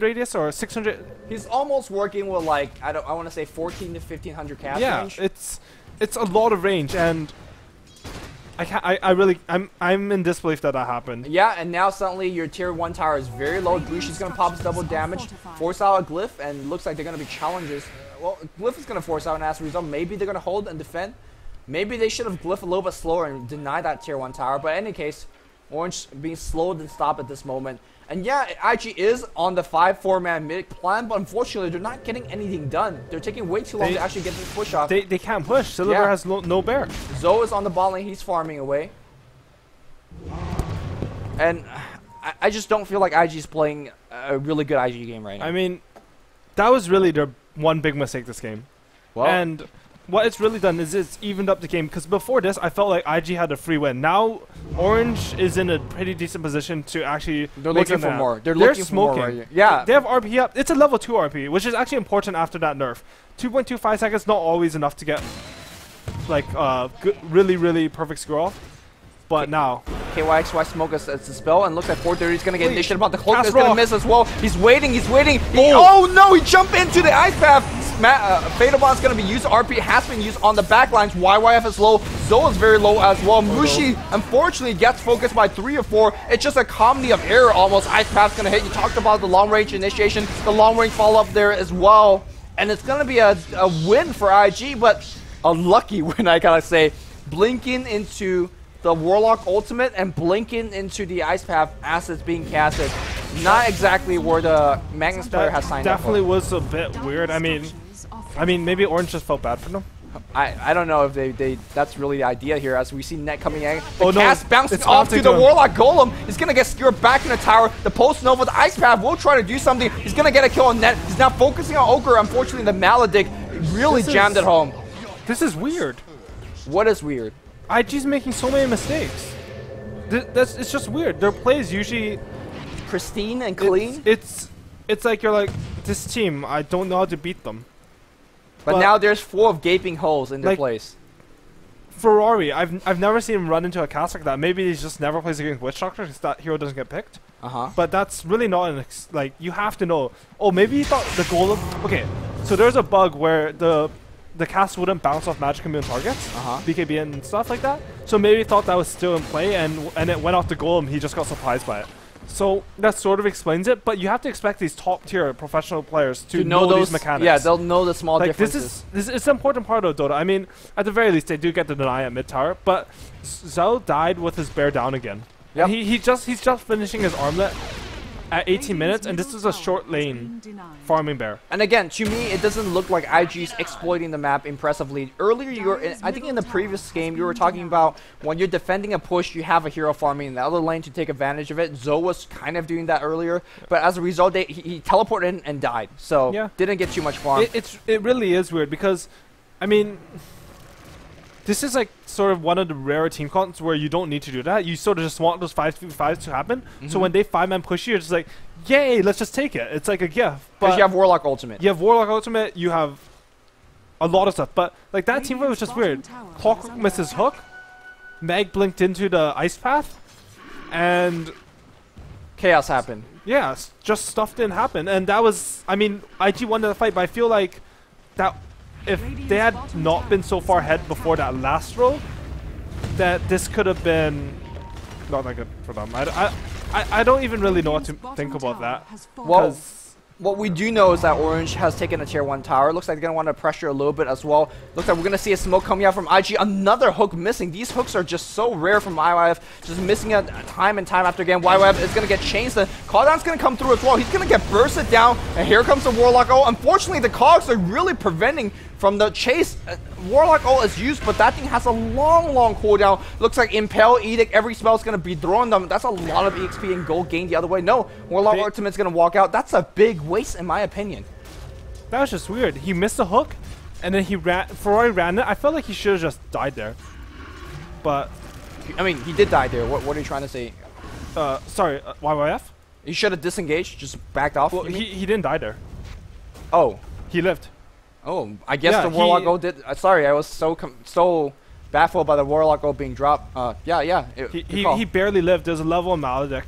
radius or 600? He's almost working with like I want to say 14 to 1500 cast range. Yeah, it's a lot of range, and I'm in disbelief that happened. Yeah, and now suddenly your tier 1 tower is very low. Bushi's gonna pop his double damage, force out a glyph, and looks like they're gonna be challenges. Well, glyph is gonna force out, and as a result, maybe they're gonna hold and defend. Maybe they should have glyph a little bit slower and deny that tier 1 tower. But in any case, Orange being slowed and stopped at this moment. And yeah, IG is on the 5-4-man mid plan, but unfortunately, they're not getting anything done. They're taking way too long to actually get this push off. They can't push. Silver has no bear. Zoe is on the bot lane. He's farming away. And I just don't feel like IG is playing a really good IG game right now. I mean, that was really their one big mistake this game. Well, and what it's really done is it's evened up the game, because before this I felt like IG had a free win. Now Orange is in a pretty decent position to actually... They're looking for more. They're looking smoking. for more right here. Yeah. They have RP up. It's a level 2 RP, which is actually important after that nerf. 2.25 seconds, not always enough to get like really perfect screw off. But now KYXY smoke as the spell, and looks like 430 is gonna get initiative, but the hook Cast is gonna rock. miss as well. He's waiting. Oh no! He jumped into the ice path. Fatal Bond's gonna be used. RP has been used on the back lines. YYF is low. Zoe is very low as well. Mushi unfortunately gets focused by 3 or 4. It's just a comedy of error almost. Ice path's gonna hit. You talked about the long range initiation, the long range follow up there as well, and it's gonna be a win for IG, but a lucky win, I gotta say. Blinking into the Warlock ultimate and blinking into the ice path as it's being casted. Not exactly where the Magnus player has signed up definitely for. was a bit weird. I mean, maybe Orange just felt bad for them. I don't know if they that's really the idea here, as we see net coming in. Oh, The cast bouncing off to the Warlock Golem. He's gonna get skewered back in the tower. The Post Nova, the Ice Path will try to do something. He's gonna get a kill on net. He's now focusing on Ogre. Unfortunately, the Maledict really jammed it home. This is weird. What is weird? IG's making so many mistakes. It's just weird. Their play is usually Pristine and clean. It's like you're like, this team, I don't know how to beat them. But now there's 4 of gaping holes in their like, place. Ferrari, I've never seen him run into a cast like that. Maybe he just never plays against Witch Doctor because that hero doesn't get picked. But that's really not an like, you have to know. Oh, maybe he thought the Golem. Okay, so there's a bug where the cast wouldn't bounce off magic immune targets, BKB and stuff like that. So maybe he thought that was still in play, and it went off the Golem. He just got surprised by it. So that sort of explains it. But you have to expect these top tier professional players to know these mechanics. Yeah, they'll know the small differences. This is an important part of Dota. I mean, at the very least, they do get the deny at mid tower. But Zhao died with his bear down again. Yep. He's just finishing his armlet at 18 minutes, and this is a short lane farming bear. And again, to me, it doesn't look like IG's exploiting the map impressively. Earlier, I think in the previous game, you were talking about when you're defending a push, you have a hero farming in the other lane to take advantage of it. Zoe was kind of doing that earlier, but as a result, he teleported in and died. So, didn't get too much farm. It really is weird because, I mean, this is like sort of one of the rare team conts where you don't need to do that. You sort of just want those 5v5s to happen. So when they 5-man push you, you're just like, yay, let's just take it. It's like a gift. Because you have Warlock ultimate. You have Warlock ultimate, you have a lot of stuff. But like that team fight was just weird. Clockwork missed his hook. Meg blinked into the ice path. And chaos happened. Yeah, just stuff didn't happen. And that was, I mean, IG won the fight, but I feel like that if they had not been so far ahead before that last roll, that this could have been not that good for them. I don't even really know what to think about that. Well, what we do know is that Orange has taken a tier 1 tower. Looks like they're going to want to pressure a little bit as well. Looks like we're going to see a smoke coming out from IG. Another hook missing. These hooks are just so rare from YYF. Just missing it time and time after again. YYF is going to get changed. The Calldown's going to come through as well. He's going to get bursted down. And here comes the Warlock ult. Unfortunately, the Cogs are really preventing from the chase. Warlock ult is used, but that thing has a long cooldown. Looks like Impale, Edict, every spell is going to be throwing them. That's a lot of EXP and gold gained the other way. No, Warlock Ultimate's going to walk out. That's a big waste in my opinion. That was just weird. He missed a hook, and then he ran. Ferrari ran it. I felt like he should have just died there. But I mean, he did die there. What are you trying to say? Sorry, YYF? He should have disengaged, just backed off. Well, he didn't die there. Oh. He lived. Oh, I guess the Warlock ult did. Sorry, I was so baffled by the Warlock ult being dropped. He barely lived. There's a level of Maledict.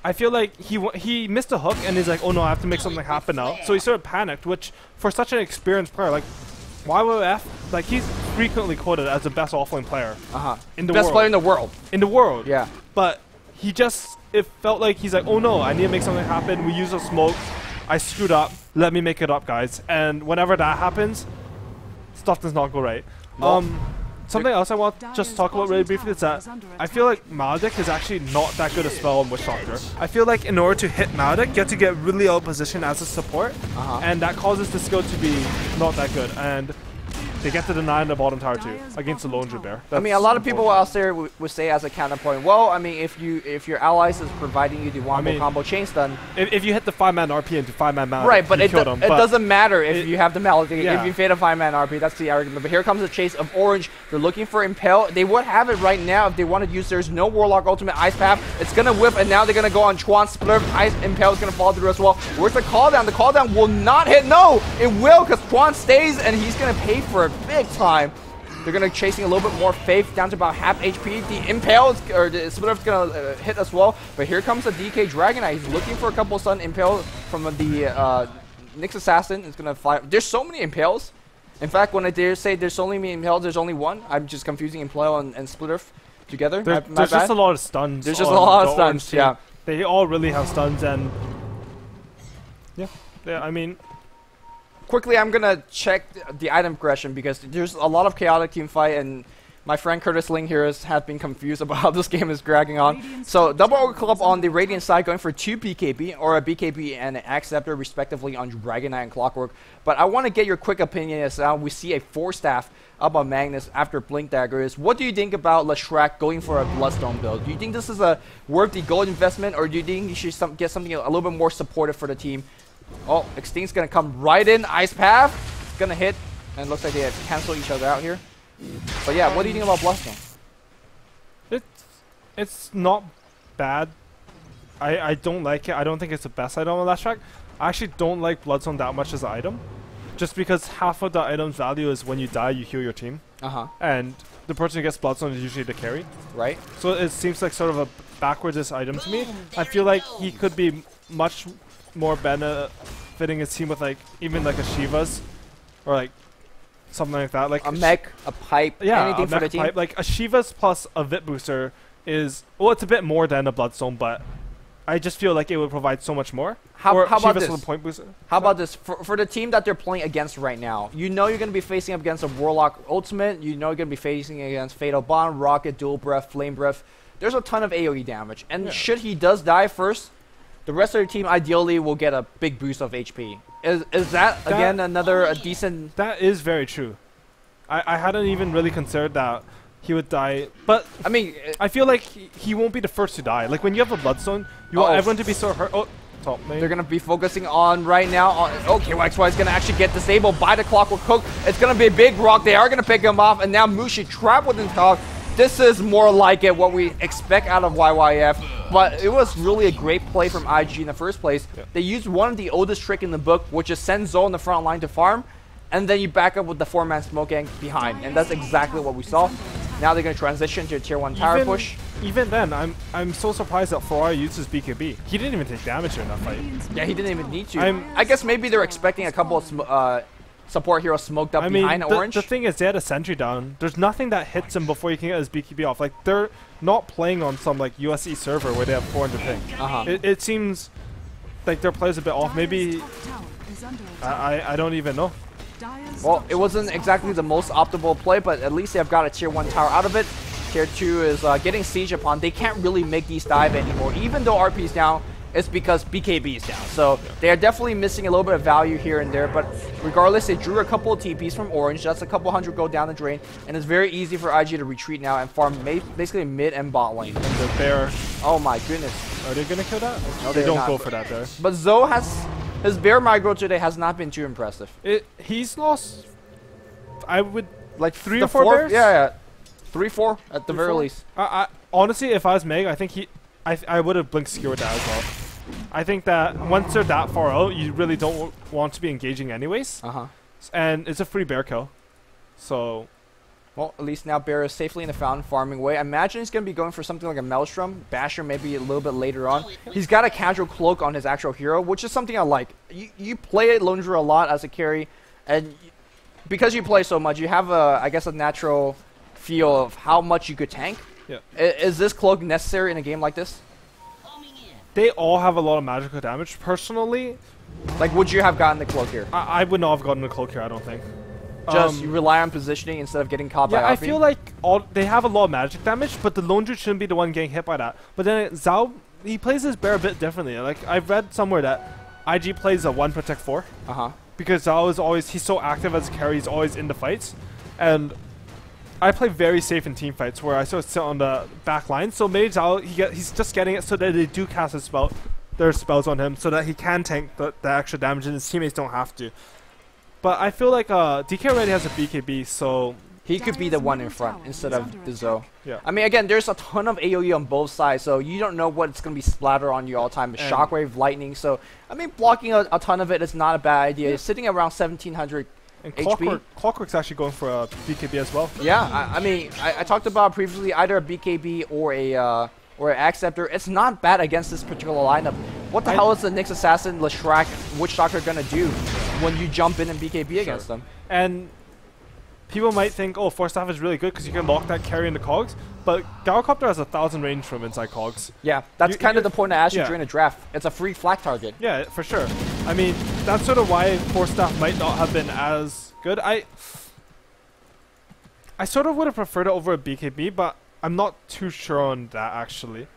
I feel like he missed a hook and he's like, oh no, I have to make something happen now. So he sort of panicked, which for such an experienced player, like YYF, like he's frequently quoted as the best offlane player in the world. Best player in the world. In the world. Yeah. But he just, it felt like he's like, oh no, I need to make something happen. We use a smoke. I screwed up. Let me make it up, guys. And whenever that happens, stuff does not go right. Something else I want to just talk about really briefly is that I feel like Maledict is actually not that good a spell on Witch Doctor. I feel like in order to hit Maledict, you have to get really out of position as a support, and that causes the skill to be not that good. And they get to deny in the bottom tower too against the Lone Bear. I mean, a lot of people out there would say as a counterpoint, well, I mean, if your allies is providing you the wombo combo chain stun, if you hit the 5-man RP into 5-man Maledict, right, but it doesn't matter if you have the Maledict. Yeah. If you fade a 5-man RP, that's the argument. But here comes the chase of Orange. They're looking for Impale. They would have it right now if they want to use. There's no Warlock Ultimate Ice Path. It's gonna whip, and now they're gonna go on Chuan Splurf. Impale is gonna fall through as well. Where's the call down? The call down will not hit. No, it will, because Chuan stays, and he's gonna pay for it. hurt big time. They're going to chasing a little bit more Faith down to about half HP. The Impale, or the Splitter is going to hit as well. But here comes the DK Dragonite. He's looking for a couple of stun Impale from the Nyx Assassin. It's going to fly. There's so many Impales. In fact, when I dare say there's so many Impales, there's only one. I'm just confusing Impale and Splitter together. There's just a lot of stuns. There's just a lot of stuns, yeah. They all really have stuns, and yeah, I mean, quickly, I'm gonna check the item progression because there's a lot of chaotic team fight, and my friend Curtis Ling here has been confused about how this game is dragging on. So double overclock on the Radiant side, going for 2 BKB, or a BKB and an Axe Scepter respectively on Dragonite and Clockwork. But I want to get your quick opinion as we see a 4-staff up on Magnus after Blink Dagger. What do you think about Leshrac going for a Bloodstone build? Do you think this is a worthy gold investment, or do you think you should get something a little bit more supportive for the team? Oh, Extinct's gonna come right in. Ice Path. It's gonna hit. And it looks like they have canceled each other out here. But yeah, what do you think about Bloodstone? It's not bad. I don't like it. I don't think it's the best item on Leshrac. I actually don't like Bloodstone that much as an item. Just because half of the item's value is when you die, you heal your team. And the person who gets Bloodstone is usually the carry. Right. So it seems like sort of a backwards item to me. I feel like he could be much more benefiting his team with like even like a Shiva's or like something like that, like a mech, a pipe, anything for the team. Pipe. Like a Shiva's plus a Vit booster is, well, it's a bit more than a Bloodstone, but I just feel like it would provide so much more. How about this? With a point booster. How about this? For the team that they're playing against right now, you know you're going to be facing up against a Warlock Ultimate. You know you're going to be facing against Fatal Bond, Rocket, Dual Breath, Flame Breath. There's a ton of AoE damage, and should he does die first, the rest of the team ideally will get a big boost of HP. Is that again another decent? That is very true. I hadn't even really considered that he would die, but I mean, I feel like he won't be the first to die. Like when you have a Bloodstone, you want everyone to be so hurt. Oh, top lane. They're gonna be focusing on right now. Okay, XY is gonna actually get disabled by the Clockwork Cook. It's gonna be a big rock. They are gonna pick him off, and now Mushi trapped within top. This is more like it, what we expect out of YYF. But it was really a great play from IG in the first place. They used one of the oldest trick in the book, which is send Zoe in the front line to farm, and then you back up with the 4-man smoke gang behind, and that's exactly what we saw. Now they're going to transition to a tier 1 tower push. Even then, I'm so surprised that Ferrari uses BKB. He didn't even take damage in that fight. Yeah, he didn't even need to. I guess maybe they're expecting a couple of support heroes smoked up behind Orange. The thing is, they had a sentry down. There's nothing that hits him before he can get his BKB off. Like, they're not playing on some like USC server where they have 400 ping. It seems like their play's a bit off. Maybe I don't even know. Well, it wasn't exactly the most optimal play, but at least they've got a tier 1 tower out of it. Tier 2 is getting siege upon. They can't really make these dive anymore. Even though RP is down, it's because BKB is down. So they are definitely missing a little bit of value here and there. But regardless, they drew a couple of TPs from Orange. That's a couple hundred go down the drain. And it's very easy for IG to retreat now and farm basically mid and bot lane. And the bear. Oh my goodness. Are they going to kill that? No, they don't go for that there. But Zoe has... His bear micro today has not been too impressive. He's lost... I would... Like 3 or 4 bears? Yeah. 3-4 at the very least. Honestly, if I was Meg, I think I would have blinked skewered that as well. I think that once they're that far out, you really don't want to be engaging anyways. And it's a free bear kill. So... Well, at least now Bear is safely in the fountain farming away. I imagine he's going to be going for something like a Maelstrom. Basher maybe a little bit later on. He's got a casual cloak on his actual hero, which is something I like. You play Lundra a lot as a carry, and because you play so much, you have I guess a natural feel of how much you could tank. Yeah. Is this cloak necessary in a game like this? They all have a lot of magical damage. Personally, like, would you have gotten the cloak here? I would not have gotten the cloak here, I don't think. Just you rely on positioning instead of getting caught by RP? I feel like they have a lot of magic damage, but the lone druid shouldn't be the one getting hit by that. But then Zhao, he plays his bear a bit differently. Like, I've read somewhere that IG plays a 1 protect 4. Because Zhao is always, he's so active as a carry, he's always in the fights. And I play very safe in team fights where I sort of sit on the back line. So maybe Zhao, he's just getting it so that they do cast their spells on him so that he can tank the extra damage and his teammates don't have to. But I feel like DK already has a BKB, so... He could be the one in front instead of the Zoe. Yeah. I mean, again, there's a ton of AoE on both sides, so you don't know what's going to be splatter on you all the time. Shockwave, lightning, so... I mean, blocking a ton of it is not a bad idea. Sitting around 1700 And HP. Clockwork's actually going for a BKB as well. Yeah, I mean, I talked about previously either a BKB or an Acceptor. It's not bad against this particular lineup. What the hell is the Nyx Assassin, Leshrac, Witch Doctor gonna do when you jump in and BKB against them? And people might think, oh, Force Staff is really good because you can lock that carry into cogs, but Gyrocopter has 1,000 range from inside cogs. Yeah, that's kind of the point I asked you yeah. during the draft. It's a free flak target. Yeah, for sure. I mean, that's sort of why Force Staff might not have been as good. I sort of would have preferred it over a BKB, but I'm not too sure on that actually.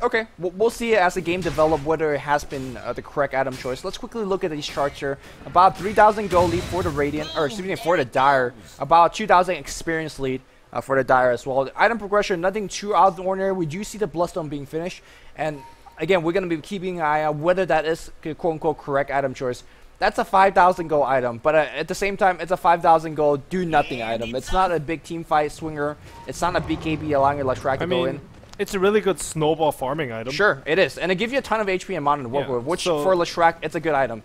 Okay, we'll see as the game develops whether it has been the correct item choice. Let's quickly look at these charts here. About 3,000 gold lead for the Radiant, or excuse me, for the Dire. About 2,000 experience lead for the Dire as well. The item progression, nothing too out of the ordinary. We do see the Bloodstone being finished, and again, we're going to be keeping an eye on whether that is quote-unquote correct item choice. That's a 5,000 gold item, but at the same time, it's a 5,000 gold do-nothing item. It's not a big team fight swinger. It's not a BKB allowing your Leshrac to go in. It's a really good snowball farming item. Sure, it is. And it gives you a ton of HP and mana to work with, which so for Leshrac, it's a good item.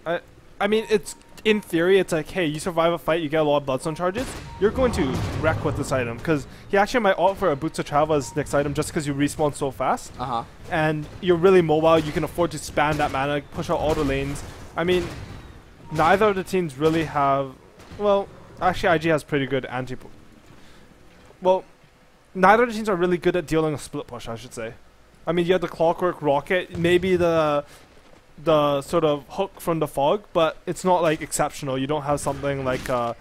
I mean, it's in theory, it's like, hey, you survive a fight, you get a lot of Bloodstone charges, you're going to wreck with this item. Because he actually might opt for a Boots of Travel as next item just because you respawn so fast. And you're really mobile, you can afford to spam that mana, push out all the lanes. I mean, neither of the teams really have... Well, actually, IG has pretty good anti... Well... Neither of the teams are really good at dealing a split push, I should say. I mean, you have the Clockwork Rocket, maybe the sort of hook from the fog, but it's not like exceptional. You don't have something like I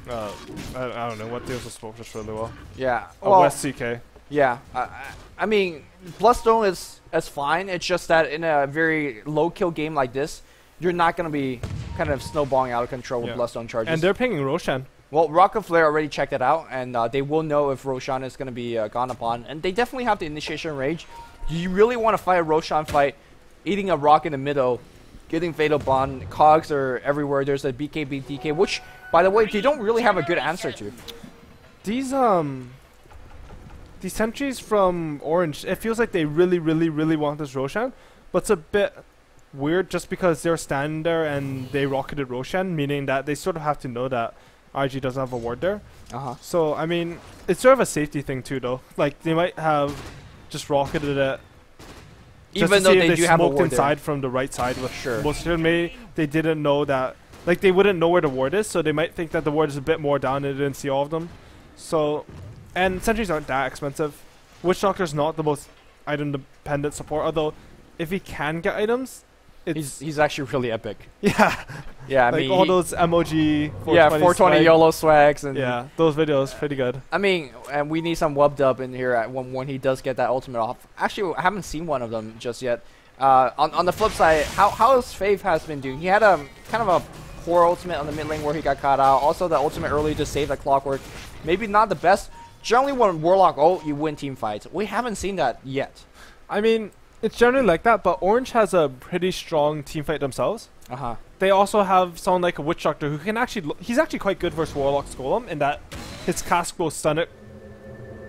don't know what deals with split push really well. Yeah, well, West CK. Yeah, I mean, Bloodstone is fine. It's just that in a very low kill game like this, you're not gonna be kind of snowballing out of control with Bloodstone charges. And they're pinging Roshan. Well, Rocket Flare already checked it out, and they will know if Roshan is going to be gone upon. And they definitely have the initiation range. Do you really want to fight a Roshan fight, eating a rock in the middle, getting Fatal Bond, cogs are everywhere, there's a BKB, DK, which, by the way, they don't really have a good answer to. These sentries from Orange, it feels like they really want this Roshan, but it's a bit weird just because they're standing there and they rocketed Roshan, meaning that they sort of have to know that RG doesn't have a ward there. So, I mean, it's sort of a safety thing too, though. Like, they might have just rocketed it. Even though they do have a ward inside there. From the right side. With Sure. Most of them, they didn't know that. Like, they wouldn't know where the ward is, so they might think that the ward is a bit more down and they didn't see all of them. So, and sentries aren't that expensive. Witch Doctor's not the most item-dependent support, although if he can get items, he's actually really epic. Yeah. Yeah, I like mean, all those MOG 420 420 swag. YOLO swags. And yeah, those videos, pretty good. I mean, and we need some web dub in here when he does get that ultimate off. Actually, I haven't seen one of them just yet. On the flip side, how his Faith has been doing? He had a kind of a poor ultimate on the mid lane where he got caught out. Also, the ultimate early to save the Clockwork. Maybe not the best. Generally, when Warlock ult, you win team fights. We haven't seen that yet. I mean, it's generally like that, but Orange has a pretty strong team fight themselves. They also have someone like a Witch Doctor who can actually... He's actually quite good versus Warlock's Golem in that his cask will stun it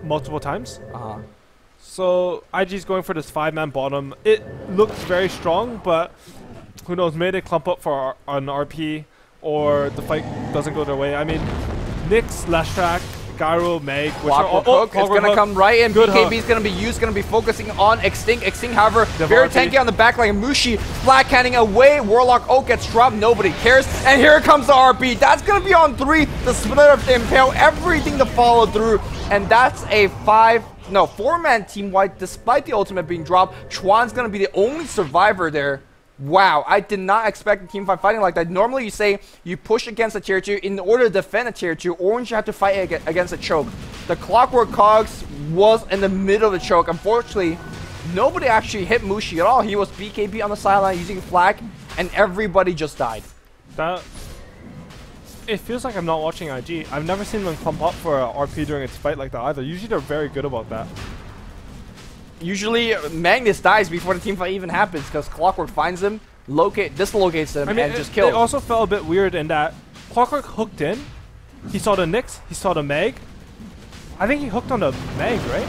multiple times. So IG's going for this 5-man bottom. It looks very strong, but who knows, maybe they clump up for an RP or the fight doesn't go their way. I mean, Nyx, Leshrac, Gyro, Meg, which are all... Hook. It's going to come right in. Good BKB is going to be used, going to be focusing on Extinct. Extinct, however, very tanky on the back line. Mushi flat canning away. Warlock Oak gets dropped. Nobody cares. And here comes the RP. That's going to be on 3. The split of the Impale. Everything to follow through. And that's a 4-man team wipe. Despite the ultimate being dropped, Chuan's going to be the only survivor there. Wow, I did not expect a team fight fighting like that. Normally you say you push against a tier 2. In order to defend a tier 2, Orange you have to fight against a choke. The Clockwork Cogs was in the middle of the choke. Unfortunately, nobody actually hit Mushi at all. He was BKB on the sideline using flag, and everybody just died. It feels like I'm not watching IG. I've never seen them clump up for a RP during its fight like that either. Usually they're very good about that. Usually, Magnus dies before the team fight even happens because Clockwork finds him, dislocates him, and just kills. It also felt a bit weird in that Clockwork hooked in. He saw the Nyx, he saw the Meg. I think he hooked on the Meg, right?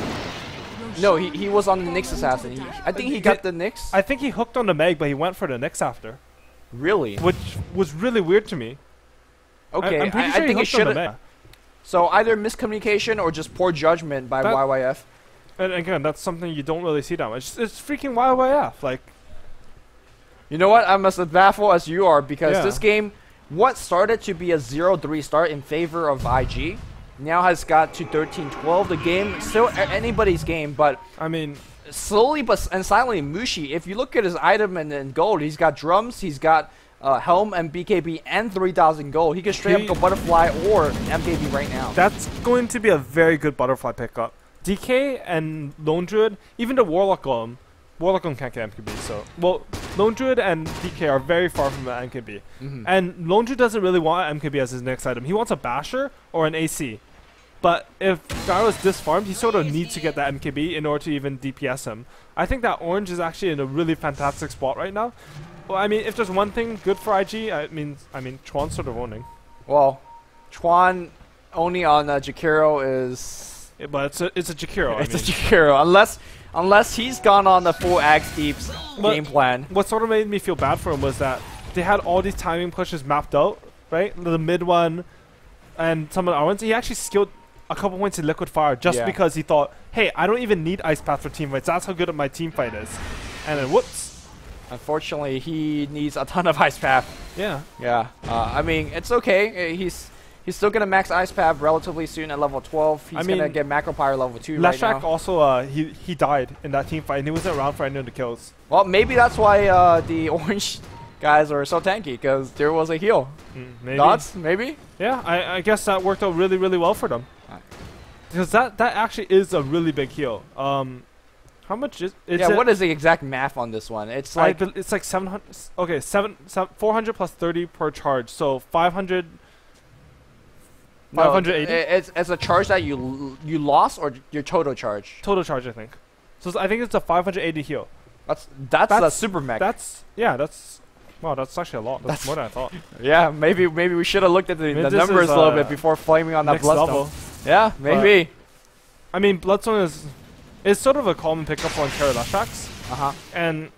No, he was on the Nyx assassin. I think he got the Nyx. I think he hooked on the Meg, but he went for the Nyx after. Really? which was really weird to me. Okay, I'm pretty I sure think it should have. have. So either miscommunication or just poor judgment by That- YYF. And again, that's something you don't really see that much. It's freaking YYF. Like, You know what? I'm as baffled as you are because Yeah. this game, what started to be a 0-3 start in favor of IG, now has got to 13-12. The game still anybody's game, but I mean, slowly and silently, Mushi. If you look at his item and gold, he's got drums, he's got helm and BKB and 3,000 gold. He can straight up go butterfly or MKB right now. that's going to be a very good butterfly pickup. DK and Lone Druid, even the Warlock Golem. Warlock Golem can't get MKB, so... Well, Lone Druid and DK are very far from the MKB. And Lone Druid doesn't really want MKB as his next item. He wants a Basher or an AC. But if Gyro is disfarmed, he sort of needs to get that MKB in order to even DPS him. I think that Orange is actually in a really fantastic spot right now. Well, I mean, if there's one thing good for IG, I mean, Chuan's sort of owning. Well, Chuan only on Jakiro is... Yeah, but it's a Jakiro. It's a Jakiro. Unless he's gone on the full Axe Deep's game plan. What sort of made me feel bad for him was that they had all these timing pushes mapped out, right? The mid one and some of the other ones. He actually skilled a couple points in Liquid Fire just because he thought, hey, I don't even need Ice Path for team fights. That's how good my team fight is. And then whoops. Unfortunately, he needs a ton of Ice Path. Yeah. Yeah. I mean, it's okay. He's still gonna max Ice Path relatively soon at level 12. He's gonna get Macro Pyre level 2 right now. Leshrac also he died in that team fight and he wasn't around for any of the kills. Well, maybe that's why the orange guys are so tanky, because there was a heal. Maybe. Thoughts? Maybe? Yeah, I guess that worked out really, really well for them. Because that actually is a really big heal. How much is it? Yeah, what is the exact math on this one? It's like it's like 700. Okay, 400 plus 30 per charge, so 500. 580. It's a charge that you lost or your total charge. Total charge, I think. So I think it's a 580 heal. That's a super mech. That's wow, that's actually a lot. That's more than I thought. Yeah, maybe we should have looked at the numbers a little bit before flaming on that Bloodstone. Yeah, maybe. But, I mean, Bloodstone is sort of a common pickup on Carry Leshracs. And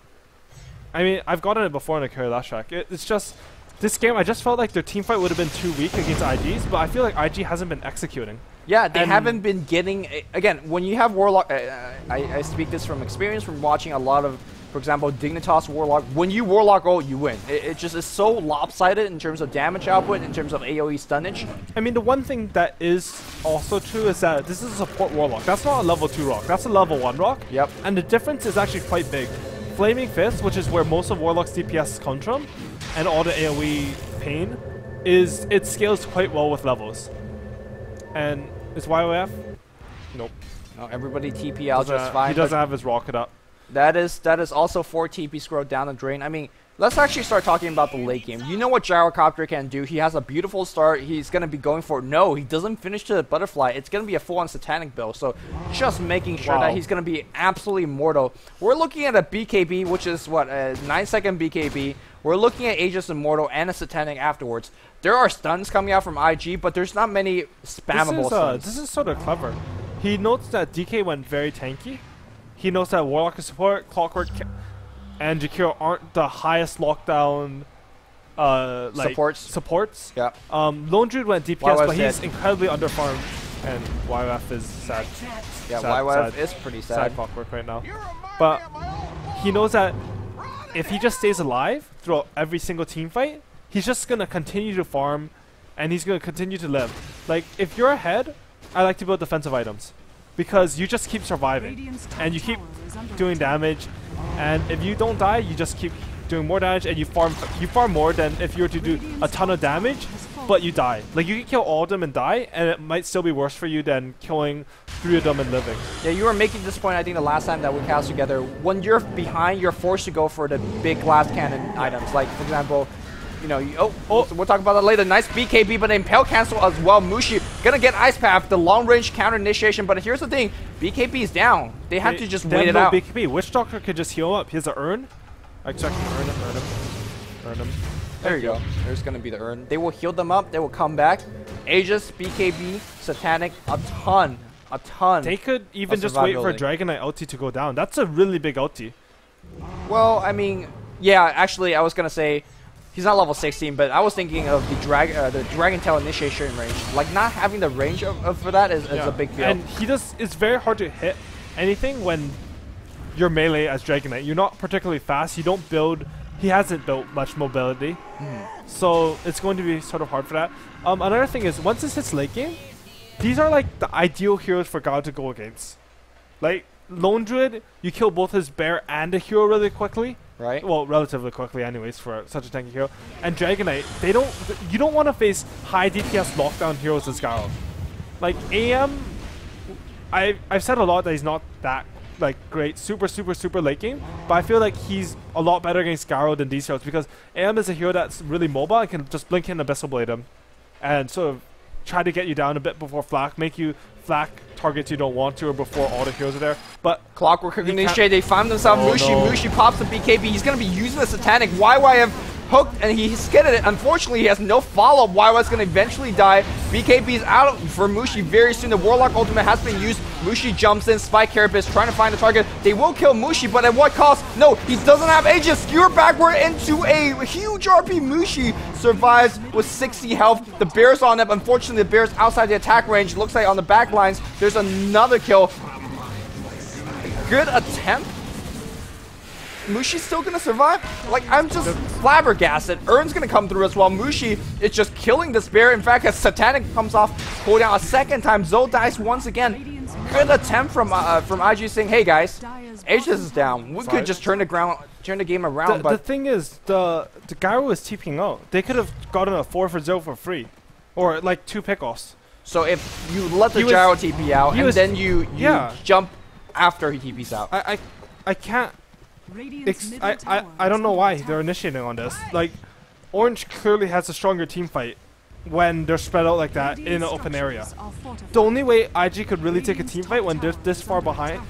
I mean, I've gotten it before in a Carry Leshrac. It's just this game, I just felt like their team fight would have been too weak against IG's, but I feel like IG hasn't been executing. Yeah, they haven't been getting... Again, when you have Warlock... I speak this from experience from watching a lot of, for example, Dignitas Warlock. When you Warlock ult, you win. It just is so lopsided in terms of damage output, in terms of AoE stunnage. I mean, the one thing that is also true is that this is a support Warlock. That's not a level 2 rock. That's a level 1 rock. Yep. And the difference is actually quite big. Flaming Fist, which is where most of Warlock's DPS comes from, and all the AoE pain, it scales quite well with levels. And is YOF? Nope. No, everybody TP out just fine. He doesn't have his rocket up. That is also 4 TP scroll down the drain. I mean, let's actually start talking about the late game. You know what Gyrocopter can do. He has a beautiful start. He's going to be going for it. No, he doesn't finish to the Butterfly. It's going to be a full-on Satanic build. So just making sure that he's going to be absolutely mortal. We're looking at a BKB, which is, what, a 9-second BKB. We're looking at Aegis Immortal and a Satanic afterwards. There are stuns coming out from IG, but there's not many spammable stuns. This is sort of clever. He notes that DK went very tanky. He knows that Warlock is support, Clockwork, and Jakiro aren't the highest lockdown supports. Yeah. Lone Druid went DPS, but he's incredibly underfarmed, and YF is sad. Yeah, YF is pretty sad. Sad Clockwork right now. But he knows that if he just stays alive throughout every single team fight, he's just going to continue to farm, and he's going to continue to live. Like, if you're ahead, I like to build defensive items, because you just keep surviving, and you keep doing damage, and if you don't die, you just keep doing more damage, and you farm more than if you were to do a ton of damage, but you die. Like, you can kill all of them and die, and it might still be worse for you than killing 3 of them and living. Yeah, you were making this point, I think, the last time that we cast together. When you're behind, you're forced to go for the big glass cannon items. Like, for example, you know, we'll talk about that later. Nice BKB, but Impale cancel as well. Mushi gonna get Ice Path, the long range counter initiation. But here's the thing, BKB is down. They have to just wait it out. BKB. Witch Doctor could just heal up. He has an urn. Actually, I can earn him. There you go. There's gonna be the urn. They will heal them up. They will come back. Aegis, BKB, Satanic, a ton. They could even just wait for Dragon Knight ulti to go down. That's a really big ulti. Well, I mean, yeah. Actually, I was gonna say, He's not level 16, but I was thinking of the Dragon Tail initiation range. Like, not having the range for that is a big deal. And it's very hard to hit anything when you're melee as Dragon Knight. You're not particularly fast. You don't build. He hasn't built much mobility. So it's going to be sort of hard for that. Another thing is, once this hits late game, these are like the ideal heroes for God to go against. Like, Lone Druid, you kill both his bear and the hero really quickly. Right. Well, relatively quickly anyways for such a tanky hero. And Dragon Knight, you don't want to face high DPS lockdown heroes as Garo. Like, AM, I've said a lot that he's not that like great, super late game, but I feel like he's a lot better against Garo than these heroes because AM is a hero that's really mobile and can just blink in Abyssal Blade him and sort of try to get you down a bit before flak, make you flak targets you don't want to or before all the heroes are there. But Clockwork initiate, they find themselves Mushi. No. Mushi pops the BKB. He's going to be using the Satanic. YYF hooked and he's skidded it. Unfortunately, he has no follow-up. YY's going to eventually die. BKB is out for Mushi very soon. The Warlock ultimate has been used. Mushi jumps in. Spike Carapace trying to find a target. They will kill Mushi, but at what cost? No, he doesn't have Aegis. Skewer backward into a huge RP. Mushi survives with 60 health. The Bear's on him. Unfortunately, the Bear's outside the attack range. Looks like on the back lines, there's another kill. Good attempt. Mushi's still gonna survive? Like, I'm just flabbergasted. Urn's gonna come through as well. Mushi is just killing this bear. In fact, as Satanic comes off, pull down a second time. Zoe dies once again. Good attempt from IG saying, hey guys, Aegis is down. We could just turn the game around. The thing is, the Garo is TPing out. They could have gotten a 4 for Zoe for free. Or like 2 pickoffs. So if you let the Gyro TP out and then you jump after he TPs out. I can't. I don't know why they're initiating on this. Like, Orange clearly has a stronger team fight when they're spread out like that in an open area. The only way IG could really take a team fight when they're this far behind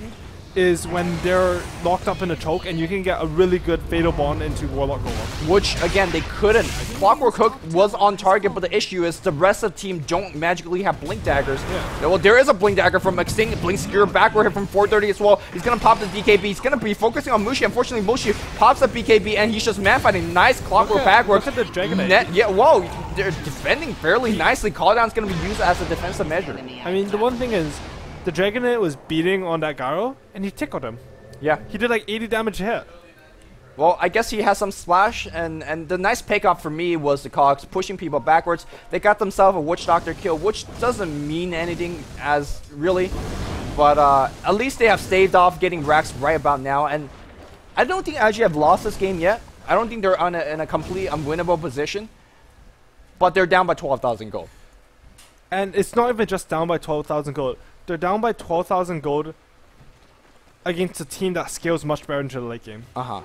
is when they're locked up in a choke and you can get a really good Fatal Bond into Warlock Golem. Which, again, they couldn't. Clockwork Hook was on target, but the issue is the rest of the team don't magically have Blink Daggers. Yeah. Well, there is a Blink Dagger from Extinct. Blink Skewer backward hit from 430 as well. He's going to pop the BKB. He's going to be focusing on Mushi. Unfortunately, Mushi pops the BKB, and he's just man-fighting. Nice Clockwork backward. Look at the Dragon Knight. Yeah, whoa. They're defending fairly nicely. Call down's going to be used as a defensive measure. I mean, the one thing is, the Dragon Knight was beating on that Garo, and he tickled him. Yeah. He did like 80 damage a hit. Well, I guess he has some splash, and the nice pickoff for me was the Cogs pushing people backwards. They got themselves a Witch Doctor kill, which doesn't mean anything as really, but at least they have staved off getting racks right about now, and I don't think IG have lost this game yet. I don't think they're in a complete unwinnable position, but they're down by 12,000 gold. And it's not even just down by 12,000 gold. They're down by 12,000 gold against a team that scales much better into the late game. I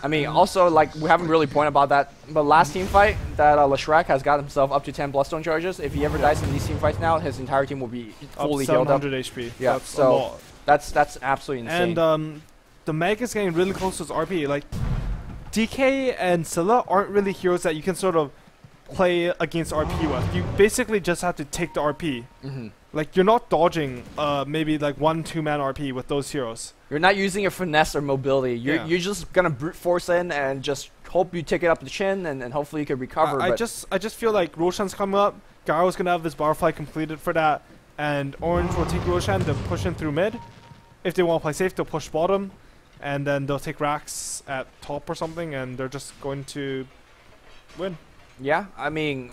mean, also, like, we haven't really pointed about that, but last team fight, that Leshrac has got himself up to 10 Bloodstone charges. If he ever dies in these team fights now, his entire team will be fully healed up. 700 HP. Yeah, that's so a lot. that's absolutely insane. And the Meg is getting really close to his RP. Like, DK and Scylla aren't really heroes that you can sort of play against RP with. You basically just have to take the RP. Like, you're not dodging maybe like 1-2 man RP with those heroes. You're not using your finesse or mobility. You're just gonna brute force in and just hope you take it up the chin and hopefully you can recover. I just feel like Roshan's coming up. Garo's gonna have his Barfly completed for that, and Orange will take Roshan to push in through mid. If they want to play safe, they'll push bottom, and then they'll take racks at top or something, and they're just going to win. Yeah, I mean,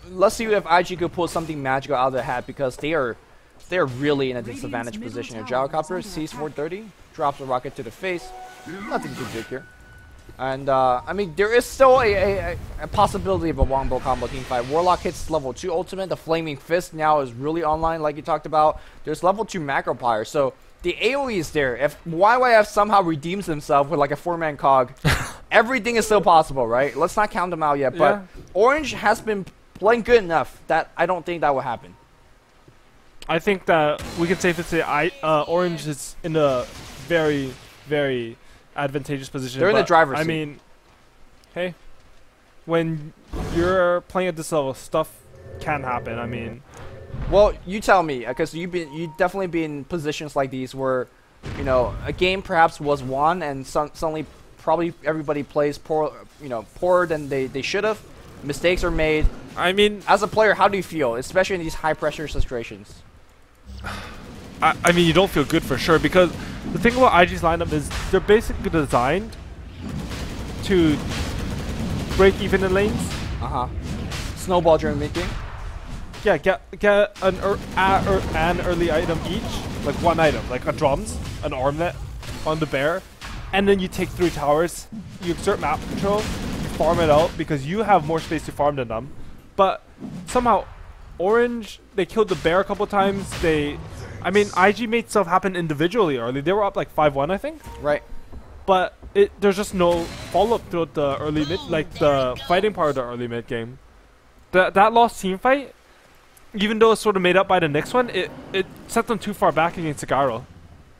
let's see if IG could pull something magical out of the hat, because they're really in a disadvantaged position here. Gyrocopter sees 430, drops a rocket to the face. Nothing too big here. And, I mean, there is still a possibility of a Wombo combo team fight. Warlock hits level 2 ultimate. The Flaming Fist now is really online, like you talked about. There's level 2 Macro Pyre, so the AoE is there. If YYF somehow redeems himself with like a 4-man cog, everything is still possible, right? Let's not count them out yet, but Orange has been playing good enough that I don't think that will happen. I think that we can safely say Orange is in a very, very advantageous position. They're in the driver's seat. I mean, hey, when you're playing at this level, stuff can happen. I mean, well, you tell me, because you definitely been in positions like these where, you know, a game perhaps was won and suddenly Probably everybody plays poor, poorer than they should have. Mistakes are made. I mean, as a player, how do you feel, especially in these high pressure situations? I mean, you don't feel good for sure, because the thing about IG's lineup is they're basically designed to break even in lanes. Snowball during mid game. Yeah, get an early item each, like one item, like a drums, an armlet on the bear, and then you take 3 towers. You exert map control, you farm it out because you have more space to farm than them. But somehow, Orange, they killed the bear a couple times. I mean, IG made stuff happen individually early. They were up like 5-1, I think. Right. But there's just no follow-up throughout the early mid, like the fighting part of the early mid game. That lost team fight, even though it's sort of made up by the next one, it set them too far back against Sagaro.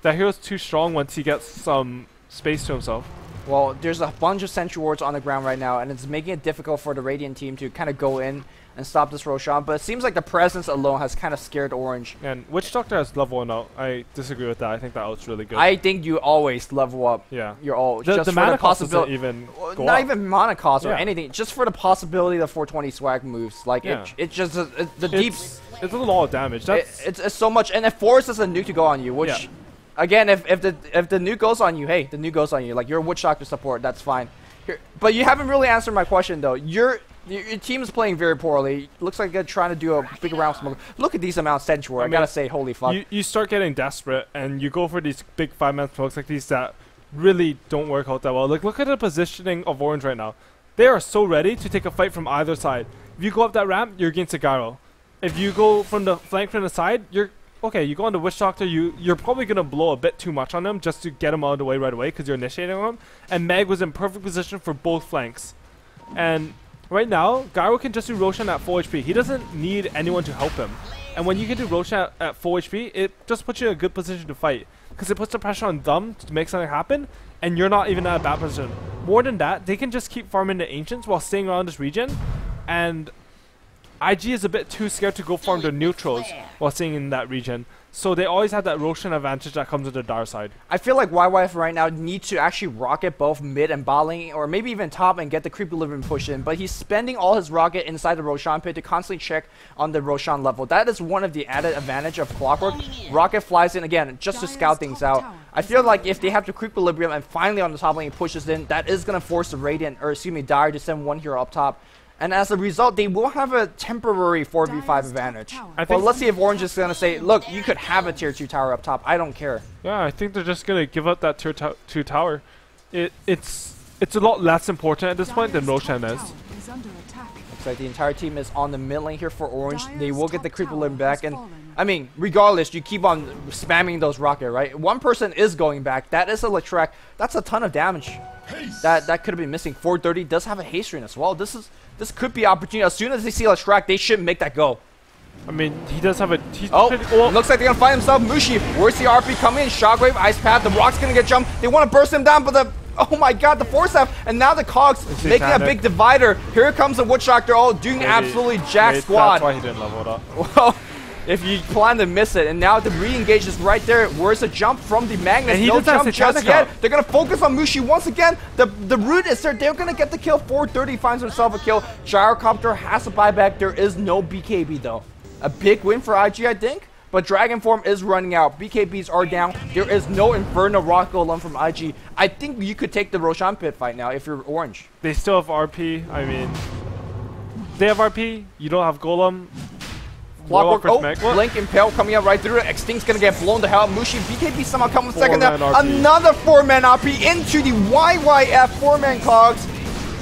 That hero's too strong once he gets some space to himself. Well, there's a bunch of sentry wards on the ground right now, and it's making it difficult for the Radiant team to kind of go in and stop this Roshan. But it seems like the presence alone has kind of scared Orange. And Witch Doctor has level 1 out. I disagree with that. I think that out's really good. I think you always level up. Yeah. Your ult. The just for mana the cost doesn't possibility. even go Not up. even mana cost or Yeah. anything. Just for the possibility of 420 swag moves. Like Yeah. it's just the deep. It's a lot of damage. That's It's so much, and it forces a nuke to go on you, which. Yeah. Again, if the nuke goes on you, hey, the nuke goes on you. Like, you're a Witch Doctor support, that's fine. But you haven't really answered my question, though. Your team is playing very poorly. Looks like they're trying to do a big round smoke. Look at these amounts of Sentry Ward. I gotta say, holy fuck. you start getting desperate, and you go for these big 5-man smokes like these that really don't work out that well. Like, look at the positioning of Orange right now. They are so ready to take a fight from either side. If you go up that ramp, you're against Sagaro. If you go from the flank from the side, okay, you go on the Witch Doctor, you're probably going to blow a bit too much on them just to get them out of the way right away because you're initiating on them. And Meg was in perfect position for both flanks. And right now, Gyro can just do Roshan at full HP. He doesn't need anyone to help him. And when you can do Roshan at full HP, it just puts you in a good position to fight. Because it puts the pressure on them to make something happen, and you're not even at a bad position. More than that, they can just keep farming the Ancients while staying around this region. And IG is a bit too scared to go farm the neutrals while staying in that region. So they always have that Roshan advantage that comes with the Dar side. I feel like YYF right now needs to actually rocket both mid and bot lane, or maybe even top, and get the creep equilibrium push in. But he's spending all his rocket inside the Roshan pit to constantly check on the Roshan level. That is one of the added advantage of Clockwork. Rocket flies in again just to scout things out. I feel like if they have the creep equilibrium and finally on the top lane he pushes in, that is going to force the Radiant, or excuse me, Dire to send one hero up top. And as a result, they will have a temporary 4v5 advantage. Well, let's see if Orange is going to say, look, you could have a tier 2 tower up top. I don't care. Yeah, I think they're just going to give up that tier 2 tower. It's a lot less important at this point than Roshan is. Looks like the entire team is on the mid lane here for Orange. They will get the creep limb back. And I mean, regardless, you keep on spamming those rocket, right? One person is going back. That is a Latrak. That's a ton of damage. That could have been missing. 430 does have a haste ring as well. This could be opportunity. As soon as they see Latrak, they should make that go. I mean, he does have a... Looks like they're going to find himself. Mushi, where's the RP coming in? Shockwave, Ice Path. The Rock's going to get jumped. They want to burst him down, but the... Oh my god, the Force F, and now the Cogs making a big divider. Here comes the Witch Doctor, doing absolutely jack squad. That's why he didn't level it up. Well, if you plan to miss it, and now the re-engage is right there. Where's the jump from the Magnus? No jump just yet. They're going to focus on Mushi once again. The root is there. They're going to get the kill. 430 finds himself a kill. Gyrocopter has to buy back. There is no BKB though. A big win for IG, I think. But Dragon Form is running out. BKBs are down. There is no Inferno Rock Golem from IG. I think you could take the Roshan pit fight now if you're Orange. They still have RP. I mean, they have RP. You don't have Golem. Clockwork, Blink Impale coming out right through it. Extinct's gonna get blown the hell out. Mushi, BKB somehow coming second there. Another 4-man RP into the YYF 4-man Cogs.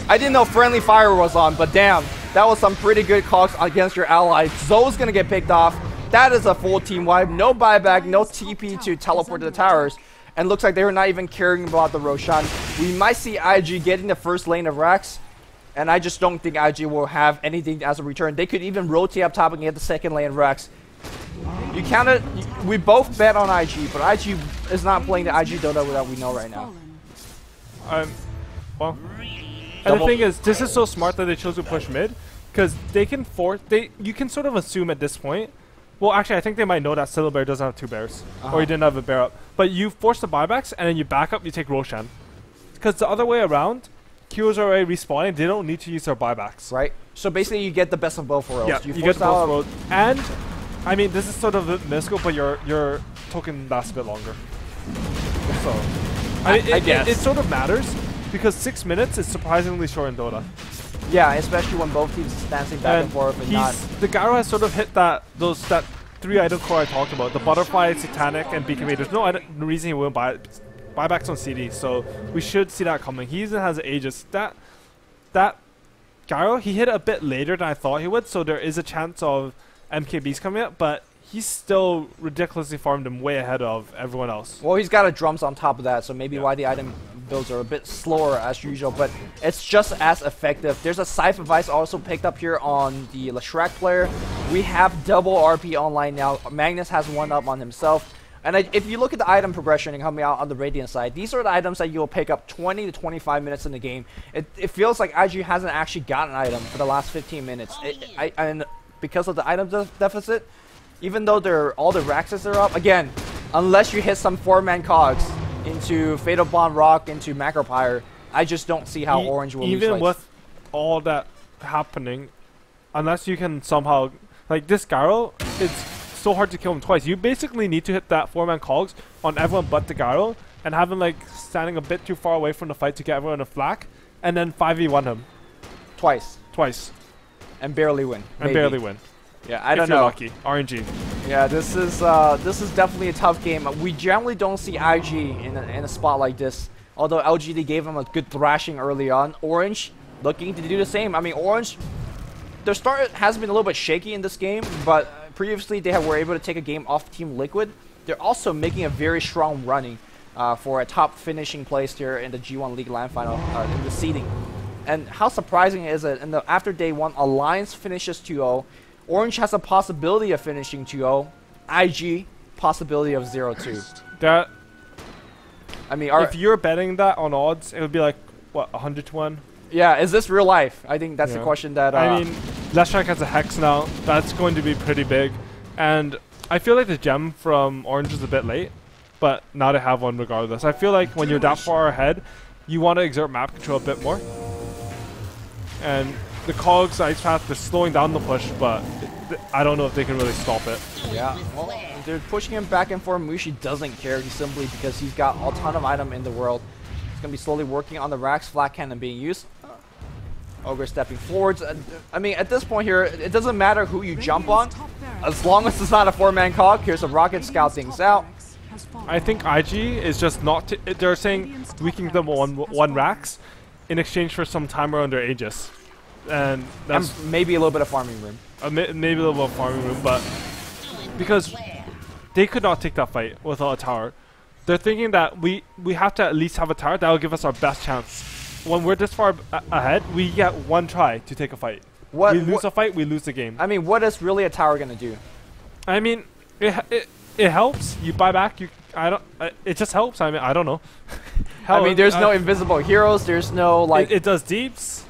I didn't know Friendly Fire was on, but damn, that was some pretty good Cogs against your ally. Zoe's gonna get picked off. That is a full team wipe. No buyback, no TP to teleport to the towers. And looks like they were not even caring about the Roshan. We might see IG getting the first lane of Rax. And I just don't think IG will have anything as a return. They could even rotate up top and get the second lane of Rax. You counted. We both bet on IG, but IG is not playing the IG Dota that we know right now. Well. And the thing is, this is so smart that they chose to push mid. Because they can force... You can sort of assume at this point... Well, actually, I think they might know that Syllabear doesn't have 2 bears. Or he didn't have a bear up. But you force the buybacks, and then you back up, you take Roshan. because the other way around, Qs are already respawning. They don't need to use their buybacks. Right. So basically, you get the best of both worlds. Yeah, you get the both worlds. And I mean, this is sort of a minuscule, but your token lasts a bit longer. So I mean, I guess it sort of matters because 6 minutes is surprisingly short in Dota. Yeah, especially when both teams dancing back and forth and not. The Gyro has sort of hit that 3-item core I talked about: the Butterfly, Satanic, and Beacon Raid. There's no reason he wouldn't buy it. Buybacks on CD, so we should see that coming. He even has Aegis. That Gyro, he hit a bit later than I thought he would, so there is a chance of MKBs coming up, but he's still ridiculously farmed him way ahead of everyone else. Well, he's got a drums on top of that, so maybe why the item builds are a bit slower as usual, but it's just as effective. There's a Scythe of Ice also picked up here on the Leshrac player. We have double RP online now. Magnus has one up on himself. And if you look at the item progression and coming out on the Radiant side, these are the items that you'll pick up 20 to 25 minutes in the game. It feels like IG hasn't actually got an item for the last 15 minutes. And because of the item deficit, even though all the Raxes are up, again, unless you hit some 4-man cogs into Fatal Bond Rock, into Macropyre, I just don't see how Orange will lose. Even with all that happening, unless you can somehow, like this Gyro, it's so hard to kill him twice. You basically need to hit that 4-man cogs on everyone but the Gyro and have him like standing a bit too far away from the fight to get everyone a flak, and then 5v1 him twice and barely win. Yeah, I don't know. If you're lucky. RNG. Yeah, this is definitely a tough game. We generally don't see IG in a spot like this. Although LGD gave him a good thrashing early on. Orange looking to do the same. I mean, Orange, their start has been a little bit shaky in this game, but previously they were able to take a game off Team Liquid. They're also making a very strong running for a top finishing place here in the G1 League LAN Final in the seeding. And how surprising is it? After day 1, Alliance finishes 2-0. Orange has a possibility of finishing 2-0. IG, possibility of 0-2. That, I mean, if you're betting that on odds, it would be like, what, 100 to 1? Yeah, is this real life? I think that's the question that... I mean, Leshrac has a Hex now. That's going to be pretty big. And I feel like the gem from Orange is a bit late, but now they have one regardless. I feel like when you're that far ahead, you want to exert map control a bit more. And the Cogs, Ice Path, they're slowing down the push, but I don't know if they can really stop it. Yeah, well, they're pushing him back and forth. Mushi doesn't care. He's simply because he's got a ton of item in the world. He's going to be slowly working on the Rax, flat cannon being used. Ogre stepping forwards. I mean, at this point here, it doesn't matter who you jump on, as long as it's not a 4-man cog. Here's a rocket, scout things out. I think IG is just not... they're saying we can give them one Rax in exchange for some time around their Aegis. And that's... And maybe a little bit of farming room. Maybe a little bit of farming room, but... Because they could not take that fight without a tower. They're thinking that we have to at least have a tower that will give us our best chance. When we're this far ahead, we get one try to take a fight. We lose a fight, we lose the game. I mean, what is really a tower gonna do? I mean, it helps. You buy back. It just helps. I mean, I don't know. I mean, there's no invisible heroes. There's no like. It does deeps.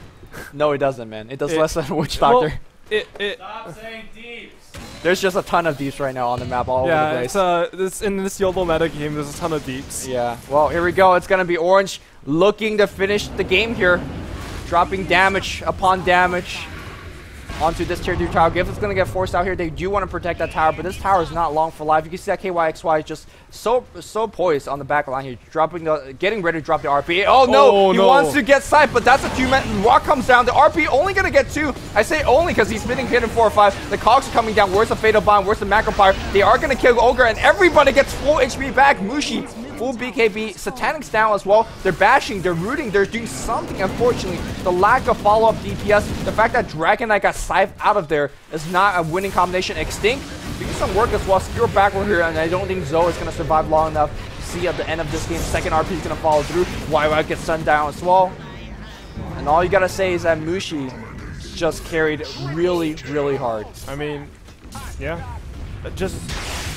No, it doesn't, man. It does less than Witch Doctor. Well, Stop saying deeps. There's just a ton of deeps right now on the map all over the place. In this YOLO meta game, there's a ton of deeps. Yeah. Well, here we go. It's gonna be Orange looking to finish the game here, dropping damage upon damage onto this tier 2 tower. Giff is going to get forced out here. They do want to protect that tower, but this tower is not long for life. You can see that KYXY is just so poised on the back line here, getting ready to drop the RP. Oh no, he wants to get sight, but that's a 2-man. Rock comes down. The RP only going to get 2. I say only because he's spinning hit in 4 or 5. The cogs are coming down. Where's the Fatal Bond? Where's the Macropyre? They are going to kill Ogre, and everybody gets full HP back. Mushi, full BKB. Satanic's down as well. They're bashing, they're rooting, they're doing something. Unfortunately, the lack of follow-up DPS, the fact that Dragon Knight got scythed out of there is not a winning combination. Extinct, do some work as well. Secure backward here, and I don't think Zoe is going to survive long enough to see at the end of this game. Second RP is going to follow through. YY gets stunned down as well. And all you got to say is that Mushi just carried really, really hard. I mean, yeah. Just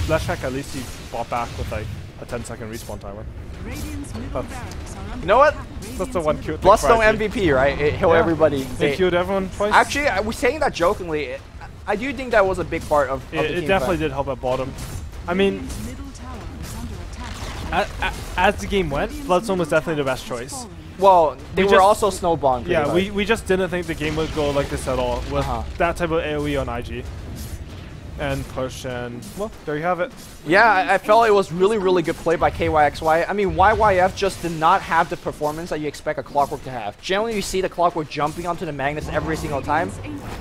Leshrac, at least he fought back with like a 10-second respawn timer. You know what? That's the one cute thing. Bloodstone MVP, right? It heal everybody. They killed everyone twice. Actually, I was saying that jokingly. I do think that was a big part of the team. It definitely did help at bottom. I mean, as the game went, Bloodstone was definitely the best choice. Well, they were just- also snowballing. pretty Yeah, hard. we just didn't think the game would go like this at all with that type of AoE on IG. And push and, well, there you have it. Yeah, I felt it was really good play by KYXY. I mean, YYF just did not have the performance that you expect a Clockwork to have. Generally, you see the Clockwork jumping onto the Magnus every single time,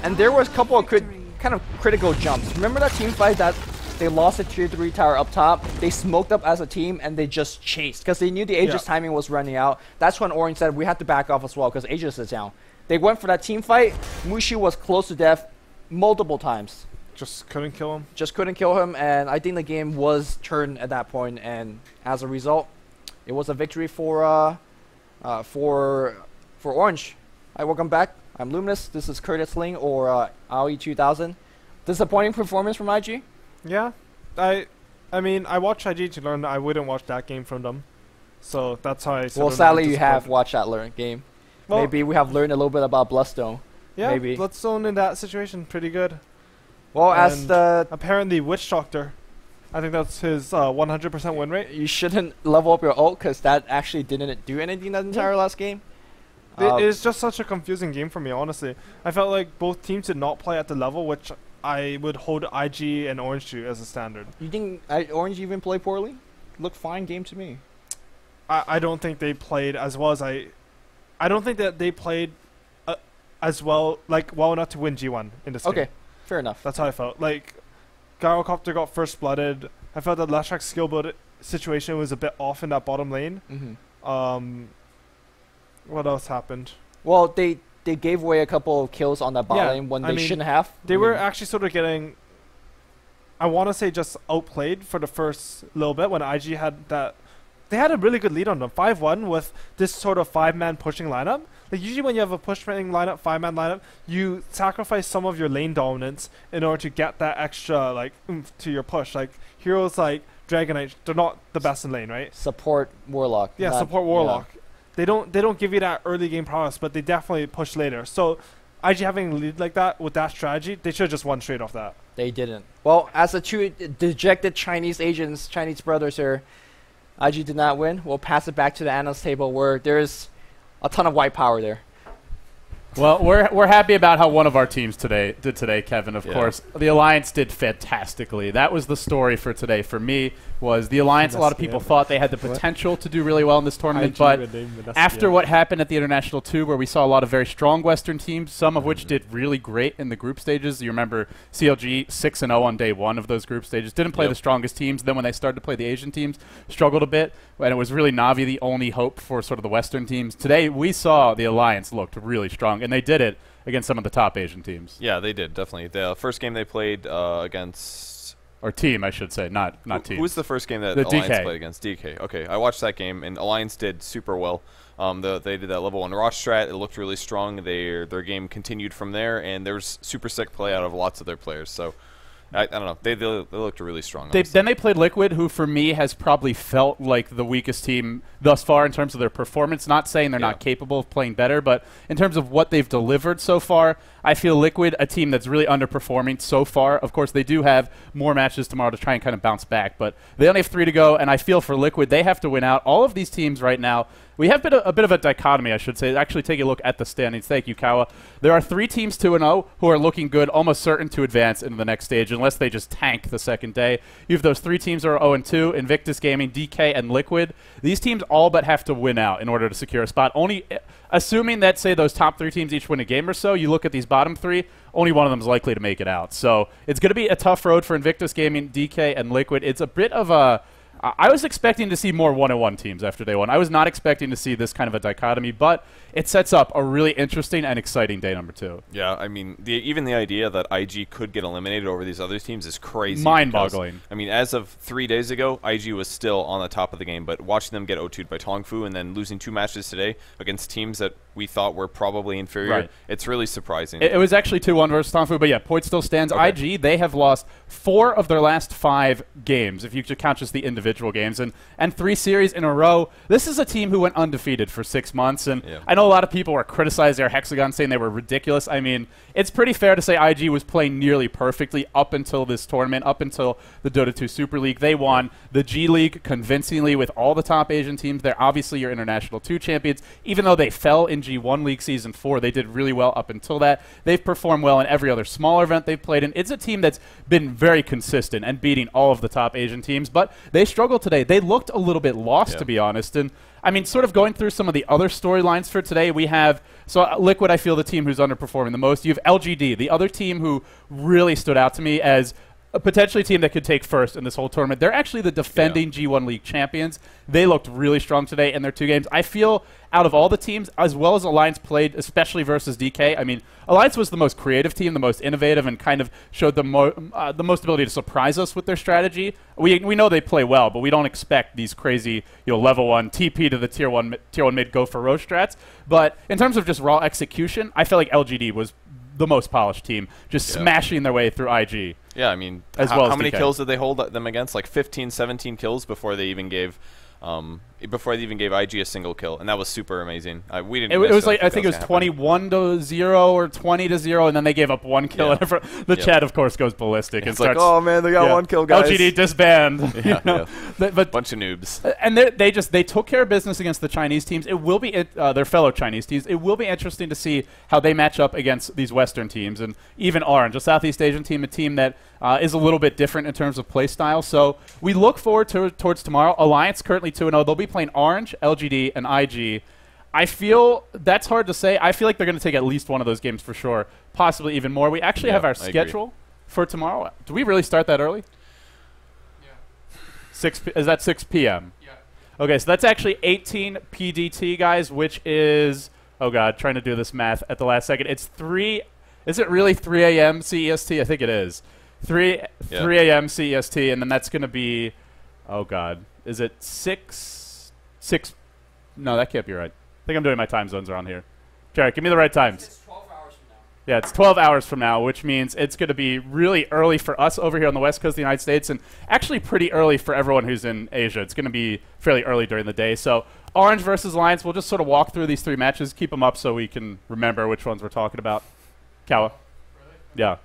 and there was a couple of kind of critical jumps. Remember that team fight that they lost the tier 3 tower up top? They smoked up as a team, and they just chased, because they knew the Aegis timing was running out. That's when Orange said, we have to back off as well, because Aegis is down. They went for that team fight. Mushu was close to death multiple times. Just couldn't kill him. Just couldn't kill him, and I think the game was turned at that point, and as a result, it was a victory for Orange. Hi, welcome back. I'm Luminous. This is Curtis Ling or AOE 2000. Disappointing performance from IG. Yeah, I mean, I watched IG to learn. I wouldn't watch that game from them, so that's how I. Well, sadly, you have watched that game. Well, maybe we have learned a little bit about Bloodstone. Yeah, maybe. Bloodstone in that situation pretty good. Well, and as the apparently Witch Doctor, I think that's his 100% win rate. You shouldn't level up your ult because that actually didn't do anything that entire last game. It is just such a confusing game for me, honestly. I felt like both teams did not play at the level which I would hold IG and Orange to as a standard. You think Orange even play poorly? Looked fine game to me. I don't think they played as well as I don't think that they played as well enough to win G1 in this game. Okay, fair enough. That's how I felt. Like, Gyrocopter got first blooded. I felt that Lashrak's skill build situation was a bit off in that bottom lane. What else happened? Well, they gave away a couple of kills on that bot lane when they shouldn't have. They were actually sort of getting, I want to say, just outplayed for the first little bit when IG had that. They had a really good lead on them, 5-1 with this sort of 5-man pushing lineup. Like usually when you have a pushing lineup, 5-man lineup, you sacrifice some of your lane dominance in order to get that extra like oomph to your push. Like heroes like Dragonite, they're not the best in lane, right? Support Warlock. Yeah, support Warlock. Yeah. They don't give you that early game prowess, but they definitely push later. So IG having a lead like that with that strategy, they should have just won straight off that. They didn't. Well, as the two dejected Chinese agents, Chinese brothers here, IG did not win. We'll pass it back to the analyst table where there's a ton of white power there. Well, we're happy about how one of our teams did today, Kevin, of course. The Alliance did fantastically. That was the story for today. For me, was the Alliance, a lot of people thought they had the potential to do really well in this tournament, but after what happened at the International 2, where we saw a lot of very strong Western teams, some of which did really great in the group stages. You remember CLG 6-0 on day one of those group stages. Didn't play the strongest teams. Then when they started to play the Asian teams, struggled a bit. And it was really Na'Vi the only hope for sort of the Western teams. Today, we saw the Alliance looked really strong, and they did it against some of the top Asian teams. Yeah, they did, definitely. The first game they played against... Or team, I should say, not team. Who was the first game that the Alliance DK. played against? DK. Okay, I watched that game, and Alliance did super well. They did that level 1 Rosh strat. It looked really strong. Their game continued from there, and there was super sick play out of lots of their players. So, I don't know. They looked really strong. Then they played Liquid, who for me has probably felt like the weakest team thus far in terms of their performance. Not saying they're not capable of playing better, but in terms of what they've delivered so far, I feel Liquid, a team that's really underperforming so far. Of course, they do have more matches tomorrow to try and kind of bounce back, but they only have 3 to go, and I feel for Liquid, they have to win out. All of these teams right now, we have a bit of a dichotomy, I should say. Actually, take a look at the standings. Thank you, Kawa. There are 3 teams 2-0 who are looking good, almost certain to advance into the next stage, unless they just tank the second day. You have those 3 teams that are 0-2, Invictus Gaming, DK, and Liquid. These teams all but have to win out in order to secure a spot. Only assuming that, say, those top 3 teams each win a game or so, you look at these bottom 3, only one of them is likely to make it out. So it's going to be a tough road for Invictus Gaming, DK, and Liquid. It's a bit of a... I was expecting to see more 1-1 teams after day one. I was not expecting to see this kind of a dichotomy, but it sets up a really interesting and exciting day number 2. Yeah, I mean, even the idea that IG could get eliminated over these other teams is crazy. Mind-boggling. I mean, as of 3 days ago, IG was still on the top of the game, but watching them get O2'd by Tongfu and then losing 2 matches today against teams that we thought were probably inferior, it's really surprising. It was actually 2-1 versus Tongfu, but yeah, point still stands. IG, they have lost 4 of their last 5 games, if you could count just the individual individual games. And 3 series in a row. This is a team who went undefeated for 6 months. And I know a lot of people were criticizing their Hexagon, saying they were ridiculous. I mean, it's pretty fair to say IG was playing nearly perfectly up until this tournament, up until the Dota 2 Super League. They won the G League convincingly with all the top Asian teams. They're obviously your International 2 champions. Even though they fell in G1 League Season 4, they did really well up until that. They've performed well in every other smaller event they've played in. It's a team that's been very consistent and beating all of the top Asian teams, but they struggled today. They looked a little bit lost, to be honest. And I mean, sort of going through some of the other storylines for today, we have, so Liquid, I feel the team who's underperforming the most. You have LGD, the other team who really stood out to me as a potentially team that could take first in this whole tournament. They're actually the defending G1 League champions. They looked really strong today in their 2 games. I feel out of all the teams, as well as Alliance played, especially versus DK, I mean, Alliance was the most creative team, the most innovative, and kind of showed the most ability to surprise us with their strategy. We know they play well, but we don't expect these crazy, level 1 TP to the tier 1 mid go for Roche strats. But in terms of just raw execution, I felt like LGD was the most polished team, just smashing their way through IG. Yeah, I mean, as well as how many DK. kills did they hold them against? Like 15, 17 kills before they even gave IG a single kill, and that was super amazing. We didn't. It was like I think it was 21-0 or 20-0, and then they gave up 1 kill. The chat, of course, goes ballistic and starts. Like, oh man, they got 1 kill, guys. LGD disband. But bunch of noobs. And they took care of business against the Chinese teams. It will be their fellow Chinese teams. It will be interesting to see how they match up against these Western teams, and even Orange, a Southeast Asian team, a team that is a little bit different in terms of play style. So we look forward towards tomorrow. Alliance currently 2-0. They'll be playing Orange, LGD, and IG. I feel that's hard to say. I feel like they're going to take at least one of those games for sure, possibly even more. We actually have our schedule for tomorrow. Do we really start that early? Yeah. Is that 6 p.m.? Yeah. Okay, so that's actually 18 PDT, guys, which is, oh God, trying to do this math at the last second. It's 3, is it really 3 a.m. CEST? I think it is. 3 a.m. CEST, and then that's going to be, oh God, is it 6? No, that can't be right. I think I'm doing my time zones wrong here. Jared, give me the right times. It's 12 hours from now. Yeah, it's 12 hours from now, which means it's going to be really early for us over here on the west coast of the United States, and actually pretty early for everyone who's in Asia. It's going to be fairly early during the day. So Orange versus Alliance, we'll just sort of walk through these 3 matches, keep them up so we can remember which ones we're talking about. Kawa? Really?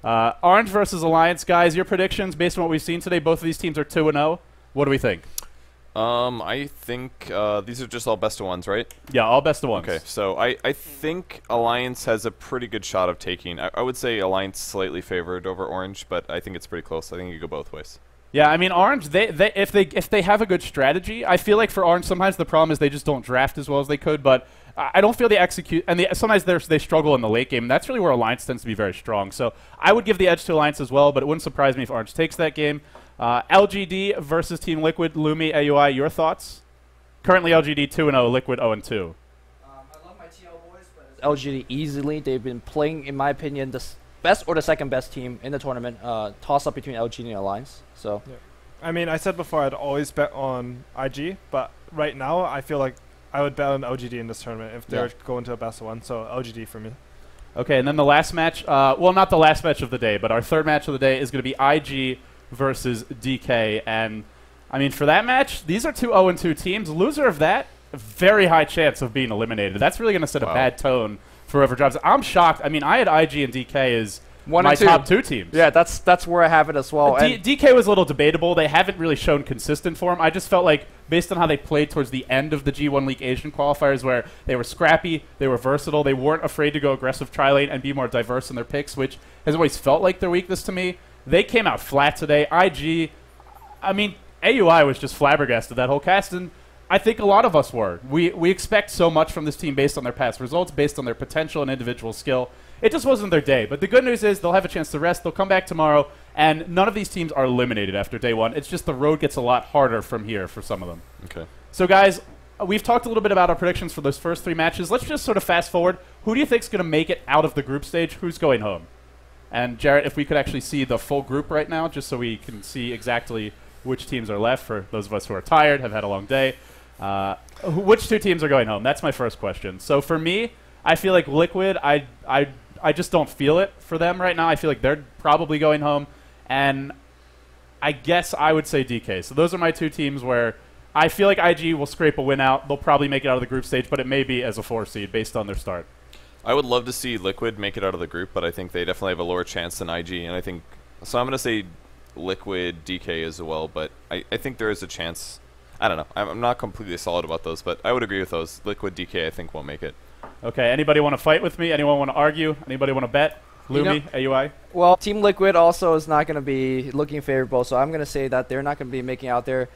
Yeah. Orange versus Alliance, guys, your predictions based on what we've seen today. Both of these teams are 2-0. What do we think? I think these are just all best of ones, right? Yeah, all best of ones. Okay, so I think Alliance has a pretty good shot of taking. I would say Alliance slightly favored over Orange, but I think it's pretty close. I think you go both ways. Yeah, I mean, Orange, if they have a good strategy, I feel like for Orange sometimes the problem is they just don't draft as well as they could, but I don't feel they execute, and sometimes they struggle in the late game, and that's really where Alliance tends to be very strong. So I would give the edge to Alliance as well, but it wouldn't surprise me if Orange takes that game. LGD versus Team Liquid, Lumi, AUI, your thoughts? Currently LGD 2-0, Liquid 0-2. I love my TL boys, but LGD easily. They've been playing, in my opinion, the best or the second best team in the tournament. Toss up between LGD and Alliance. So, I mean, I said before I'd always bet on IG, but right now I feel like I would bet on LGD in this tournament if they're going to a best of 1. So LGD for me. Okay, and then the last match, well, not the last match of the day, but our third match of the day is going to be IG versus DK. And, I mean, for that match, these are 2 0-2 teams. Loser of that, a very high chance of being eliminated. That's really going to set a bad tone for whoever drops it. I'm shocked. I mean, I had IG and DK as my top 2 teams. Yeah, that's where I have it as well. DK was a little debatable. They haven't really shown consistent form. I just felt like, based on how they played towards the end of the G1 League Asian qualifiers, where they were scrappy, they were versatile, they weren't afraid to go aggressive tri-lane and be more diverse in their picks, which has always felt like their weakness to me. They came out flat today. IG, I mean, AUI was just flabbergasted, that whole cast, and I think a lot of us were. We expect so much from this team based on their past results, based on their potential and individual skill. It just wasn't their day. But the good news is they'll have a chance to rest. They'll come back tomorrow, and none of these teams are eliminated after day 1. It's just the road gets a lot harder from here for some of them. Okay. So, guys, we've talked a little bit about our predictions for those first 3 matches. Let's just sort of fast forward. Who do you think is going to make it out of the group stage? Who's going home? And, Jarrett, if we could actually see the full group right now, just so we can see exactly which teams are left for those of us who are tired, have had a long day. Which 2 teams are going home? That's my first question. So, for me, I feel like Liquid, I just don't feel it for them right now. I feel like they're probably going home. And I guess I would say DK. So those are my two teams where I feel like IG will scrape a win out. They'll probably make it out of the group stage, but it may be as a 4 seed based on their start. I would love to see Liquid make it out of the group, but I think they definitely have a lower chance than IG, and I think so. I'm going to say Liquid, DK as well, but I think there is a chance. I don't know. I'm not completely solid about those, but I would agree with those. Liquid, DK, I think won't make it. Okay. Anybody want to fight with me? Anyone want to argue? Anybody want to bet? Lumi, AUI? Well, Team Liquid also is not going to be looking favorable, so I'm going to say that they're not going to be making out there.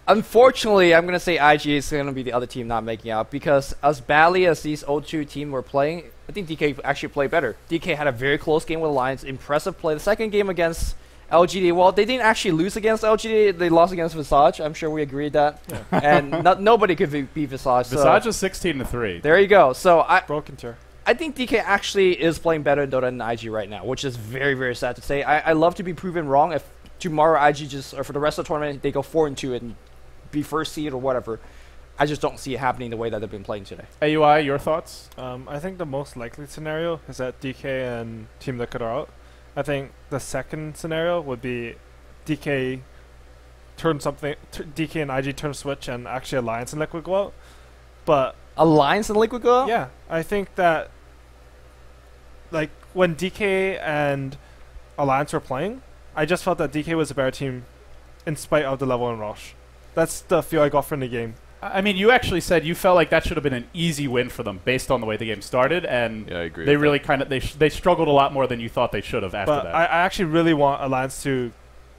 Unfortunately, I'm going to say IG is going to be the other team not making out, because as badly as these O2 team were playing, I think DK actually played better. DK had a very close game with Alliance, impressive play. The second game against LGD, well, they didn't actually lose against LGD, they lost against Visage. I'm sure we agreed that. Yeah. And nobody could beat Visage. Visage is 16-3. There you go. So broken tier. I think DK actually is playing better in Dota than IG right now, which is very, very sad to say. I love to be proven wrong. If tomorrow IG or for the rest of the tournament, they go 4-2 and be first seed or whatever, I just don't see it happening the way that they've been playing today. AUI, your thoughts? I think the most likely scenario is that DK and Team Liquid are out. I think the second scenario would be DK turn something, DK and IG turn switch, and actually Alliance and Liquid go out. But Alliance and Liquid go out? Yeah, I think that like when DK and Alliance were playing, I just felt that DK was a better team in spite of the level in Rush. That's the feel I got from the game. I mean, you actually said you felt like that should have been an easy win for them based on the way the game started, and yeah, I agree they really kind of they struggled a lot more than you thought they should have after but that. I actually really want Alliance to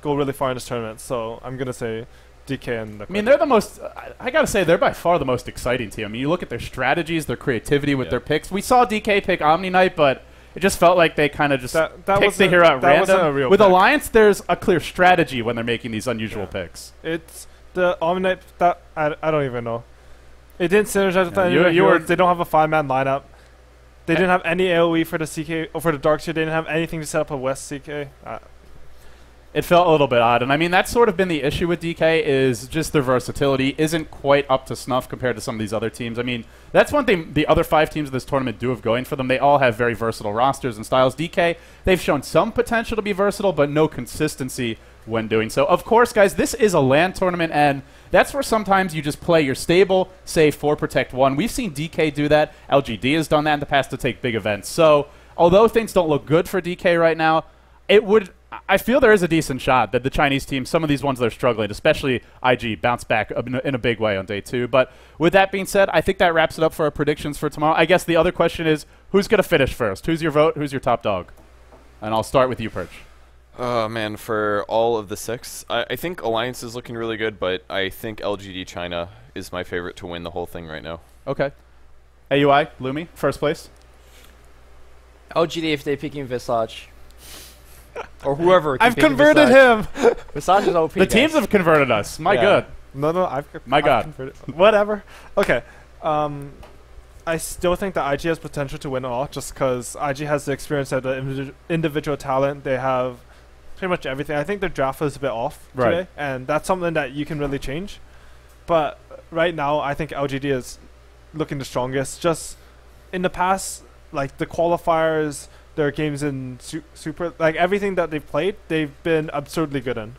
go really far in this tournament, so I'm gonna say DK and Liquid. I mean, they're the most. I gotta say, they're by far the most exciting team. I mean, you look at their strategies, their creativity with their picks. We saw DK pick Omni Knight, but it just felt like they kind of just picked the hero at random. With Alliance, there's a clear strategy when they're making these unusual picks. It's the Omni Knight that I don't even know. It didn't synergize with any heroes. They don't have a 5-man lineup. They didn't have any AoE for the CK or for the Dark Tier. They didn't have anything to set up a West CK. It felt a little bit odd, and I mean that's sort of been the issue with DK is just their versatility isn't quite up to snuff compared to some of these other teams. I mean that's one thing the other 5 teams of this tournament do have going for them. They all have very versatile rosters and styles. DK, they've shown some potential to be versatile, but no consistency when doing so. Of course, guys, this is a LAN tournament, and that's where sometimes you just play your stable, say 4 protect 1. We've seen DK do that. LGD has done that in the past to take big events. So although things don't look good for DK right now, I feel there is a decent shot that the Chinese team, some of these ones that are struggling, especially IG, bounce back in a big way on day 2. But with that being said, I think that wraps it up for our predictions for tomorrow. I guess the other question is, who's going to finish first? Who's your vote? Who's your top dog? And I'll start with you, Perch. Oh, man, for all of the 6, I think Alliance is looking really good, but I think LGD China is my favorite to win the whole thing right now. Okay. AUI, Lumi, first place. LGD if they're picking Visage. Or whoever. I've converted him! Visage is OP. The teams have converted us. My God. No, I've God. converted. Whatever. Okay. I still think that IG has potential to win it all, just because IG has the experience of the individual talent. They have pretty much everything. I think their draft was a bit off today, and that's something that you can really change. But right now, I think LGD is looking the strongest. Just in the past, like the qualifiers, their games in Super, like everything that they've played, they've been absurdly good in.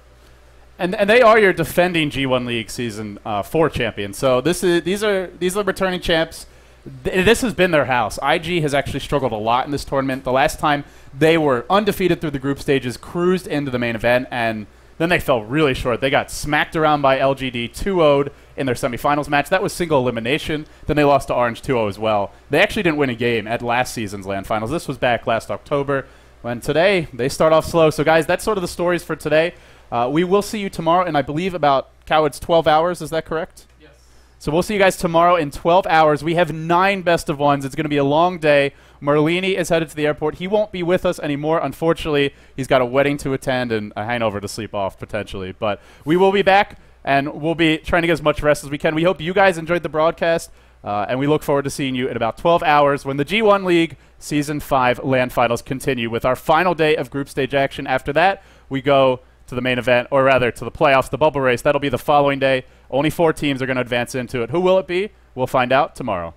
And they are your defending G1 League Season 4 champions. So these are returning champs. This has been their house. IG has actually struggled a lot in this tournament. The last time they were undefeated through the group stages, cruised into the main event, and then they fell really short. They got smacked around by LGD 2-0'd in their semifinals match. That was single elimination. Then they lost to Orange 2-0 as well. They actually didn't win a game at last season's LAN Finals. This was back last October. When today, they start off slow. So, guys, that's sort of the stories for today. We will see you tomorrow in, I believe, about, Coward's 12 hours. Is that correct? Yes. So we'll see you guys tomorrow in 12 hours. We have 9 best of ones. It's going to be a long day. Merlini is headed to the airport. He won't be with us anymore, unfortunately. He's got a wedding to attend and a hangover to sleep off, potentially. But we will be back, and we'll be trying to get as much rest as we can. We hope you guys enjoyed the broadcast, and we look forward to seeing you in about 12 hours when the G1 League Season 5 LAN Finals continue with our final day of group stage action. After that, we go to the main event, or rather to the playoffs, the bubble race. That'll be the following day. Only 4 teams are going to advance into it. Who will it be? We'll find out tomorrow.